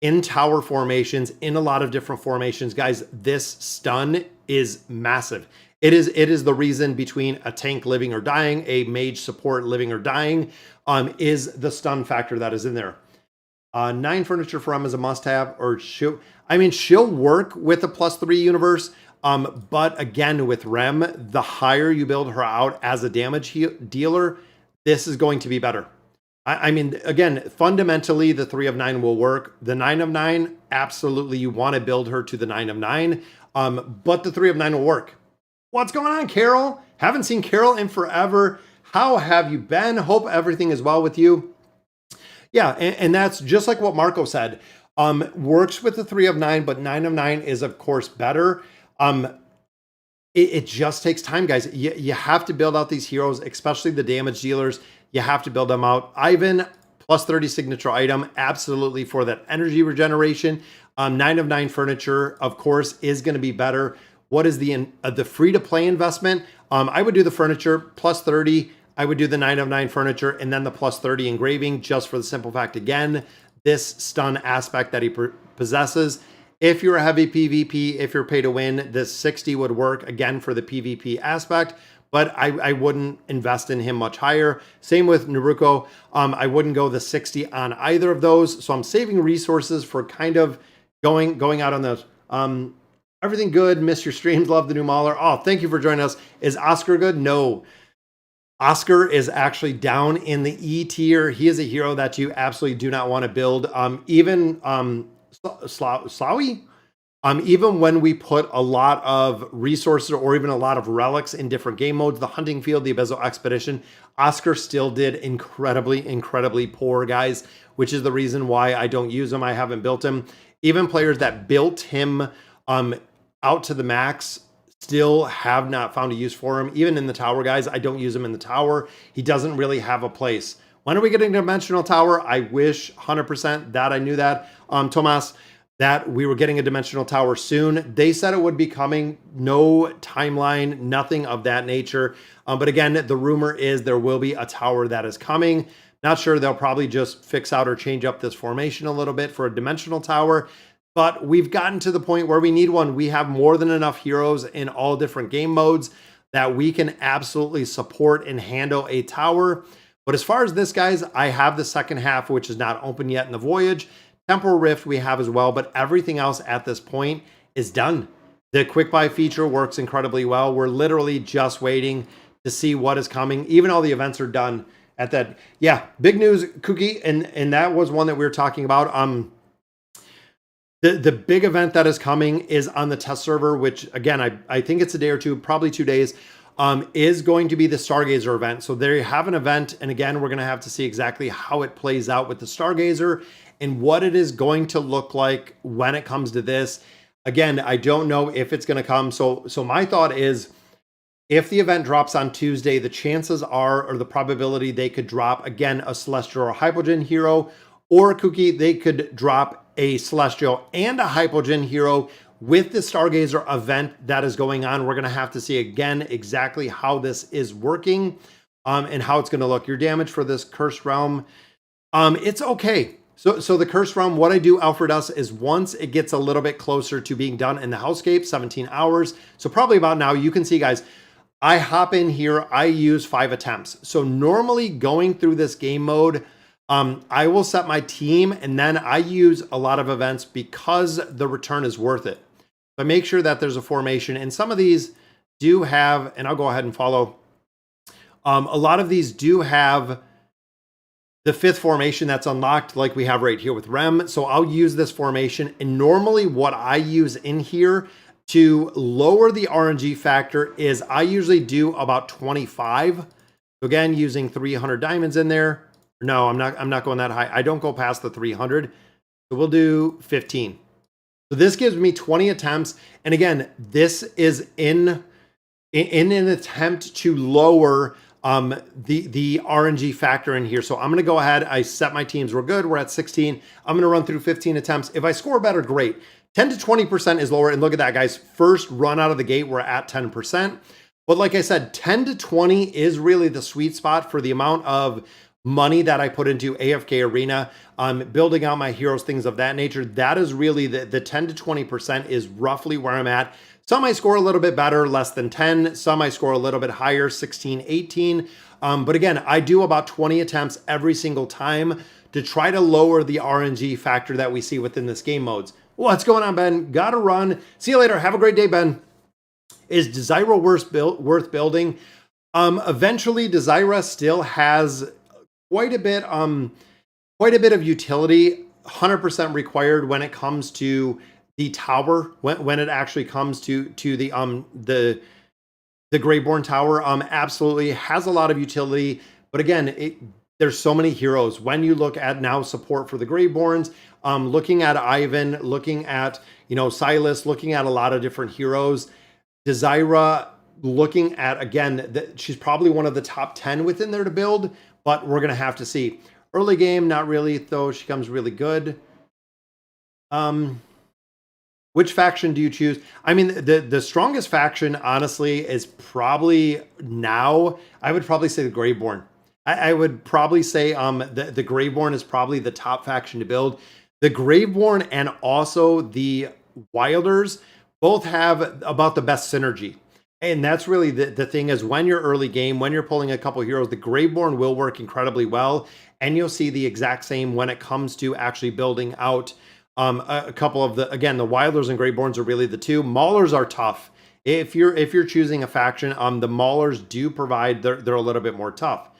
In tower formations, in a lot of different formations, guys, this stun is massive. It is the reason between a tank living or dying, a mage support living or dying, is the stun factor that is in there. 9 furniture for him is a must-have, or she'll work with a +3 universe. But again, with Rem, the higher you build her out as a damage dealer, this is going to be better. I mean, again, fundamentally, the 3 of 9 will work. The 9 of 9, absolutely, you want to build her to the 9 of 9, but the 3 of 9 will work. What's going on, Carol? Haven't seen Carol in forever. How have you been? Hope everything is well with you. Yeah, and that's just like what Marco said. Works with the 3 of 9, but 9 of 9 is, of course, better. It just takes time, guys. You have to build out these heroes, especially the damage dealers. You have to build them out. Ivan, plus 30 signature item, absolutely for that energy regeneration. 9 of 9 furniture, of course, is going to be better. What is the free-to-play investment? I would do the furniture, plus 30. I would do the 9 of 9 furniture, and then the plus 30 engraving, just for the simple fact, again, this stun aspect that he possesses. If you're a heavy PvP, if you're pay to win, this 60 would work, again, for the PvP aspect, but I wouldn't invest in him much higher. Same with Naroko. I wouldn't go the 60 on either of those, so I'm saving resources for kind of going out on those. Everything good. Miss your streams. Love the new Mauler. Oh, thank you for joining us. Is Oscar good? No. Oscar is actually down in the E tier. He is a hero that you absolutely do not want to build. Even Slawi, even when we put a lot of resources or even a lot of relics in different game modes, the hunting field, the Abyssal Expedition, Oscar still did incredibly poor, guys, which is the reason why I don't use him. I haven't built him. Even players that built him out to the max still have not found a use for him. Even in the tower, guys, I don't use him in the tower. He doesn't really have a place. When are we getting a dimensional tower? I wish 100% that I knew that, Tomas, that we were getting a dimensional tower soon. They said it would be coming. No timeline, nothing of that nature. But again, the rumor is there will be a tower that is coming. Not sure, they'll probably just fix out or change up this formation a little bit for a dimensional tower. But we've gotten to the point where we need one. We have more than enough heroes in all different game modes that we can absolutely support and handle a tower. But as far as this, guys, I have the second half, which is not open yet in the Voyage. Temporal Rift we have as well, but everything else at this point is done. The quick buy feature works incredibly well. We're literally just waiting to see what is coming. Even all the events are done at that. Yeah, big news, Cookie, and that was one that we were talking about. The big event that is coming is on the test server, which again, I think it's a day or two, probably 2 days, is going to be the Stargazer event. So there you have an event. And again, we're going to have to see exactly how it plays out with the Stargazer and what it is going to look like when it comes to this. Again, I don't know if it's going to come. So my thought is, if the event drops on Tuesday, the chances are, or the probability they could drop, again, a Celestial or a Hypogean hero, or a Cookie, they could drop a Celestial and a Hypogean hero with the Stargazer event that is going on. We're going to have to see again exactly how this is working and how it's going to look. Your damage for this Cursed Realm, it's okay. So the Cursed Realm, what I do, Alfred us, is once it gets a little bit closer to being done in the Hellscape, 17 hours. So probably about now, you can see, guys, I hop in here, I use 5 attempts. So normally going through this game mode, I will set my team and then I use a lot of events because the return is worth it. But make sure that there's a formation, and some of these do have, and I'll go ahead and follow. A lot of these do have the 5th formation that's unlocked, like we have right here with Rem. So I'll use this formation, and normally what I use in here to lower the RNG factor is I usually do about 25. So again, using 300 diamonds in there. No, I'm not going that high. I don't go past the 300. So we'll do 15. So this gives me 20 attempts. And again, this is in an attempt to lower the RNG factor in here. So I'm going to go ahead. I set my teams. We're good. We're at 16. I'm going to run through 15 attempts. If I score better, great. 10 to 20% is lower. And look at that, guys. First run out of the gate, we're at 10%. But like I said, 10 to 20 is really the sweet spot for the amount of money that I put into AFK Arena, building out my heroes, things of that nature. That is really the 10 to 20% is roughly where I'm at. Some I score a little bit better, less than 10. Some I score a little bit higher, 16, 18. But again, I do about 20 attempts every single time to try to lower the RNG factor that we see within this game modes. What's going on, Ben? Gotta run. See you later. Have a great day, Ben. Is Desira worth building? Eventually, Desira still has quite a bit of utility, 100% required when it comes to the tower, when it actually comes to the Greyborn Tower. Absolutely has a lot of utility, but again, there's so many heroes. When you look at now support for the Greyborns, looking at Ivan, looking at, you know, Silas, looking at a lot of different heroes, Desira, looking at, again, she's probably one of the top 10 within there to build, but we're going to have to see. Early game, not really, though she comes really good. Which faction do you choose? I mean, the strongest faction, honestly, is probably now, I would probably say the Greyborn. I would probably say the Greyborn is probably the top faction to build. The Greyborn and also the Wilders both have about the best synergy. And that's really the thing, is when you're early game, when you're pulling a couple heroes, the Greyborn will work incredibly well. And you'll see the exact same when it comes to actually building out a couple of the, again, the Wilders and Greyborns are really the two. Maulers are tough. If you're choosing a faction, the Maulers do provide, they're a little bit more tough.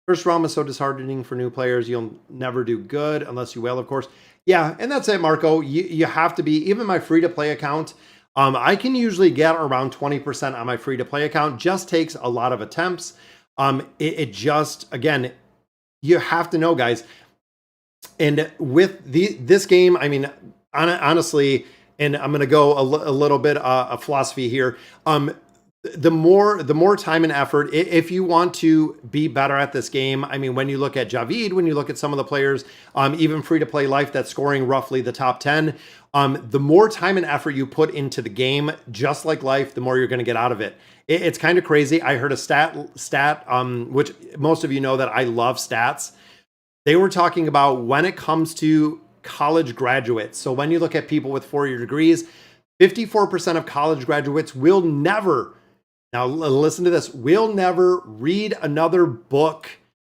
First realm is so disheartening for new players. You'll never do good unless you will, of course. Yeah, and that's it, Marco. You have to be, even my free-to-play account, I can usually get around 20% on my free-to-play account. Just takes a lot of attempts. It just, again, you have to know, guys. And with this game, I mean, honestly, and I'm going to go a little bit of philosophy here. The more time and effort, if you want to be better at this game, I mean, when you look at Javid, when you look at some of the players, even free-to-play Life that's scoring roughly the top 10, the more time and effort you put into the game, just like Life, the more you're going to get out of it. It's kind of crazy. I heard a stat, which most of you know that I love stats. They were talking about when it comes to college graduates. So when you look at people with 4-year degrees, 54% of college graduates will never, now listen to this, will never read another book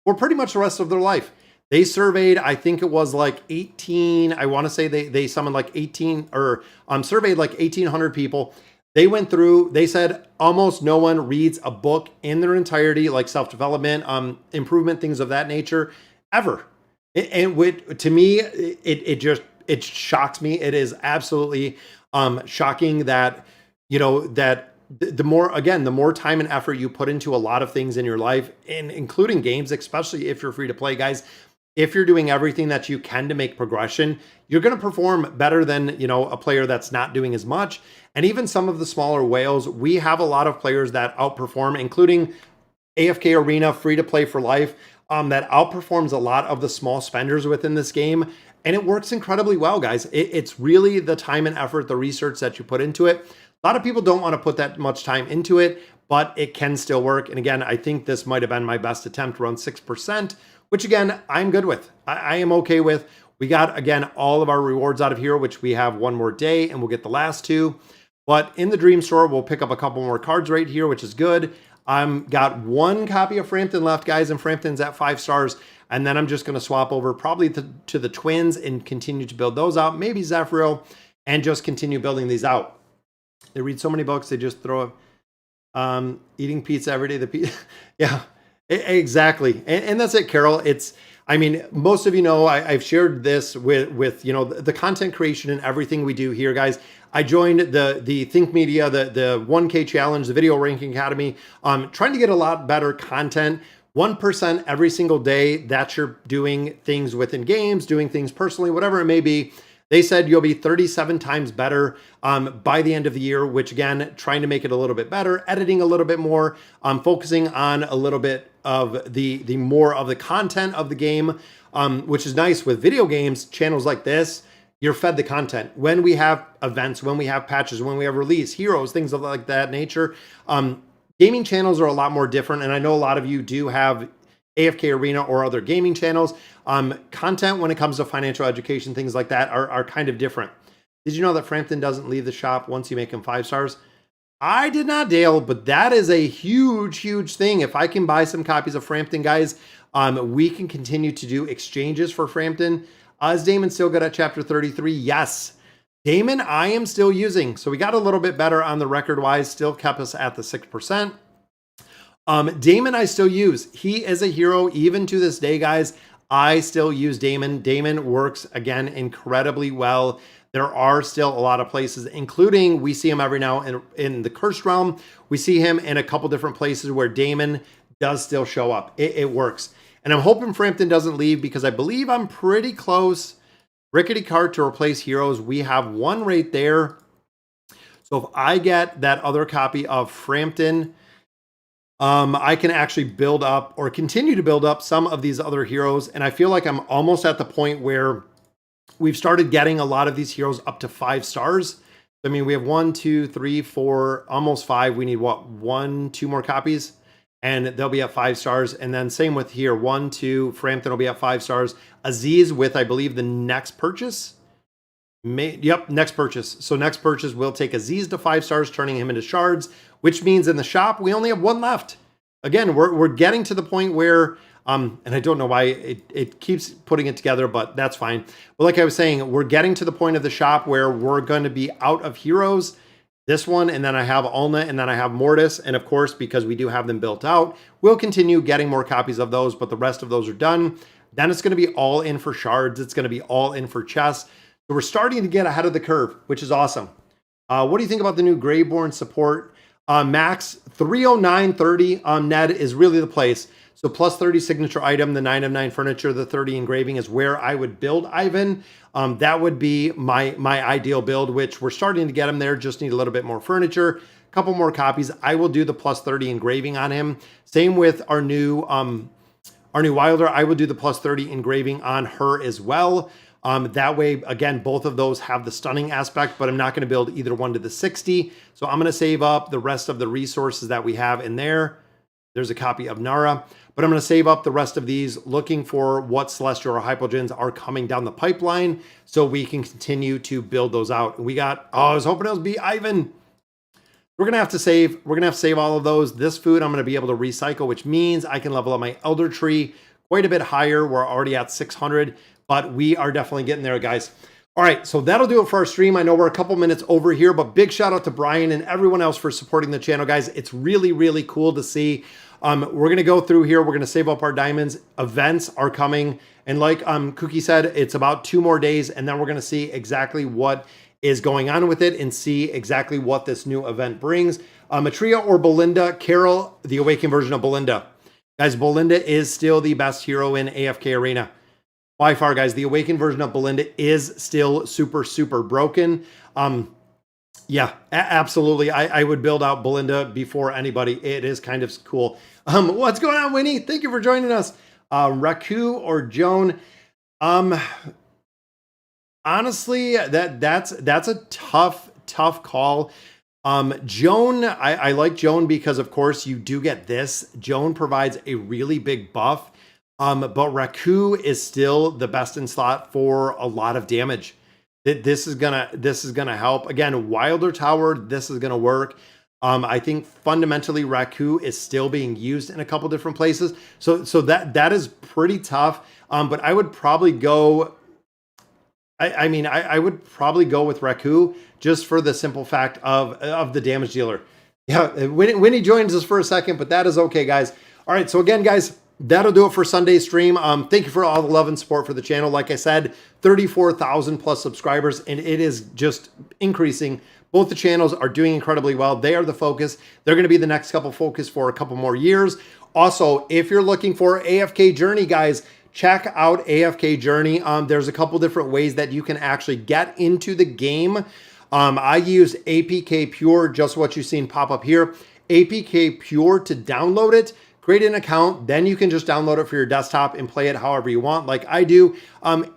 for pretty much the rest of their life. They surveyed, I think it was like 18, I want to say they summoned like 18, or surveyed like 1,800 people. They went through, they said almost no one reads a book in their entirety, like self-development, improvement, things of that nature, ever. And to me, it shocks me. It is absolutely shocking that, you know, that the more time and effort you put into a lot of things in your life, and including games, especially if you're free to play, guys, if you're doing everything that you can to make progression, you're going to perform better than, you know, a player that's not doing as much. And even some of the smaller whales, we have a lot of players that outperform, including AFK Arena, free to play for life, that outperforms a lot of the small spenders within this game. And it works incredibly well, guys. It's really the time and effort, the research that you put into it. A lot of people don't want to put that much time into it, but it can still work. And again, I think this might have been my best attempt, around 6%, which again, I'm good with. I am okay with. We got, again, all of our rewards out of here, which we have one more day and we'll get the last two. But in the Dream Store, we'll pick up a couple more cards right here, which is good. Got one copy of Frampton left, guys, and Frampton's at 5 stars. And then I'm just going to swap over probably to the Twins and continue to build those out. Maybe Zephyro, and just continue building these out. They read so many books, they just throw up. Eating pizza every day. Yeah, exactly. And that's it, Carol. I mean, most of you know, I've shared this with you know, the content creation and everything we do here, guys. I joined the Think Media, the 1K challenge, the Video Ranking Academy, trying to get a lot better content. 1% every single day that you're doing things within games, doing things personally, whatever it may be. They said you'll be 37 times better by the end of the year, which again, trying to make it a little bit better, editing a little bit more, focusing on a little bit of the more of the content of the game, which is nice with video games, channels like this. You're fed the content. When we have events, when we have patches, when we have release, heroes, things of like that nature, gaming channels are a lot more different. And I know a lot of you do have AFK Arena or other gaming channels. Content when it comes to financial education, things like that are kind of different. Did you know that Frampton doesn't leave the shop once you make him 5 stars? I did not, Dale, but that is a huge, huge thing. If I can buy some copies of Frampton, guys, we can continue to do exchanges for Frampton. Is Damon still good at chapter 33? Yes. Damon, I am still using. So we got a little bit better on the record-wise, still kept us at the 6%. Damon I still use. He is a hero even to this day, guys. I still use Damon. Damon works, again, incredibly well. There are still a lot of places, including we see him every now in the Cursed Realm. We see him in a couple different places where Damon does still show up. It works. And I'm hoping Frampton doesn't leave because I believe I'm pretty close. Rickety Cart to replace heroes. We have one right there. So if I get that other copy of Frampton, I can actually build up or continue to build up some of these other heroes. And I feel like I'm almost at the point where we've started getting a lot of these heroes up to 5 stars. I mean, we have 1, 2, 3, 4, almost 5. We need what, 1, 2 more copies, and they'll be at 5 stars. And then same with here, 1, 2, Frampton will be at 5 stars. Aziz with, I believe, the next purchase. Yep, next purchase. So next purchase will take Aziz to 5 stars, turning him into shards, which means in the shop, we only have 1 left. Again, we're getting to the point where, and I don't know why it keeps putting it together, but that's fine. But like I was saying, we're getting to the point of the shop where we're going to be out of heroes. This one, and then I have Ulna, and then I have Mortis. And of course, because we do have them built out, we'll continue getting more copies of those, but the rest of those are done. Then it's going to be all in for shards. It's going to be all in for chests. So we're starting to get ahead of the curve, which is awesome. What do you think about the new Greyborn support? Max 309.30 Ned is really the place. So plus 30 signature item, the 9 of 9 furniture, the 30 engraving is where I would build Ivan. That would be my ideal build, which we're starting to get him there. Just need a little bit more furniture, a couple more copies. I will do the plus 30 engraving on him. Same with our new Wilder. I will do the plus 30 engraving on her as well. That way, again, both of those have the stunning aspect, but I'm not going to build either one to the 60. So I'm going to save up the rest of the resources that we have in there. There's a copy of Nara, but I'm going to save up the rest of these, looking for what Celestial or Hypogens are coming down the pipeline so we can continue to build those out. And we got, I was hoping it was be Ivan. We're going to have to save. We're going to have to save all of those. This food I'm going to be able to recycle, which means I can level up my Elder Tree quite a bit higher. We're already at 600. But we are definitely getting there, guys. All right, so that'll do it for our stream. I know we're a couple minutes over here, but big shout out to Brian and everyone else for supporting the channel, guys. It's really, really cool to see. We're going to go through here. We're going to save up our diamonds. Events are coming. And like Cookie said, it's about 2 more days, and then we're going to see exactly what is going on with it and see exactly what this new event brings. Matria or Belinda? Carol, the Awakened version of Belinda. Guys, Belinda is still the best hero in AFK Arena. By far, guys, the Awakened version of Belinda is still super, super broken. Yeah, absolutely. I would build out Belinda before anybody. It is kind of cool. What's going on, Winnie? Thank you for joining us. Raku or Joan? Honestly, that's a tough call. Joan, I like Joan because, of course, you do get this. Joan provides a really big buff. But Raku is still the best in slot for a lot of damage. This is gonna help. Again, Wilder Tower, this is gonna work. I think fundamentally Raku is still being used in a couple different places. So that is pretty tough. But I would probably go. I would probably go with Raku just for the simple fact of the damage dealer. Yeah, Winnie joins us for a second, but that is okay, guys. All right, so again, guys, that'll do it for Sunday's stream. Thank you for all the love and support for the channel. Like I said, 34,000 plus subscribers, and it is just increasing. Both the channels are doing incredibly well. They are the focus. They're going to be the next couple focus for a couple more years. Also, if you're looking for AFK Journey, guys, check out AFK Journey. There's a couple different ways that you can actually get into the game. I use APK Pure, just what you've seen pop up here. APK Pure to download it. Create an account, then you can just download it for your desktop and play it however you want, like I do.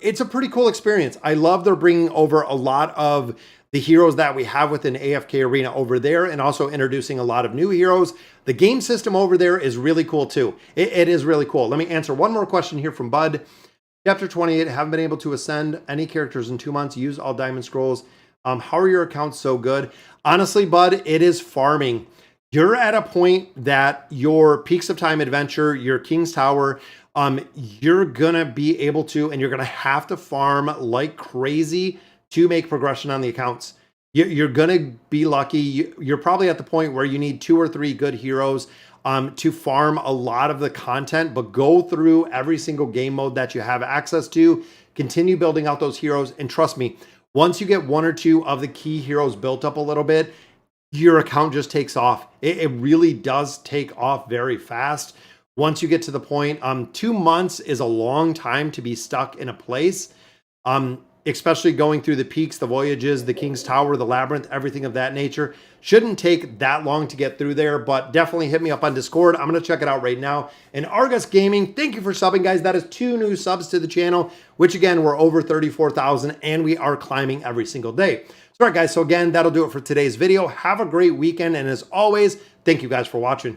It's a pretty cool experience. I love they're bringing over a lot of the heroes that we have within AFK Arena over there, and also introducing a lot of new heroes. The game system over there is really cool too. It is really cool. Let me answer one more question here from Bud. Chapter 28, haven't been able to ascend any characters in 2 months, use all diamond scrolls. How are your accounts so good? Honestly, Bud, it is farming. You're at a point that your Peaks of Time adventure, your King's Tower, you're going to be able to, and you're going to have to farm like crazy to make progression on the accounts. You're going to be lucky. You're probably at the point where you need 2 or 3 good heroes. to farm a lot of the content, but go through every single game mode that you have access to, continue building out those heroes. And trust me, once you get one or two of the key heroes built up a little bit, your account just takes off. It really does take off very fast. Once you get to the point, 2 months is a long time to be stuck in a place, especially going through the peaks, the voyages, the King's Tower, the Labyrinth, everything of that nature. Shouldn't take that long to get through there, but definitely hit me up on Discord. I'm going to check it out right now. And Argus Gaming, thank you for subbing, guys. That is 2 new subs to the channel, which again, we're over 34,000 and we are climbing every single day. All right, guys, so again, that'll do it for today's video. Have a great weekend, and as always, thank you guys for watching.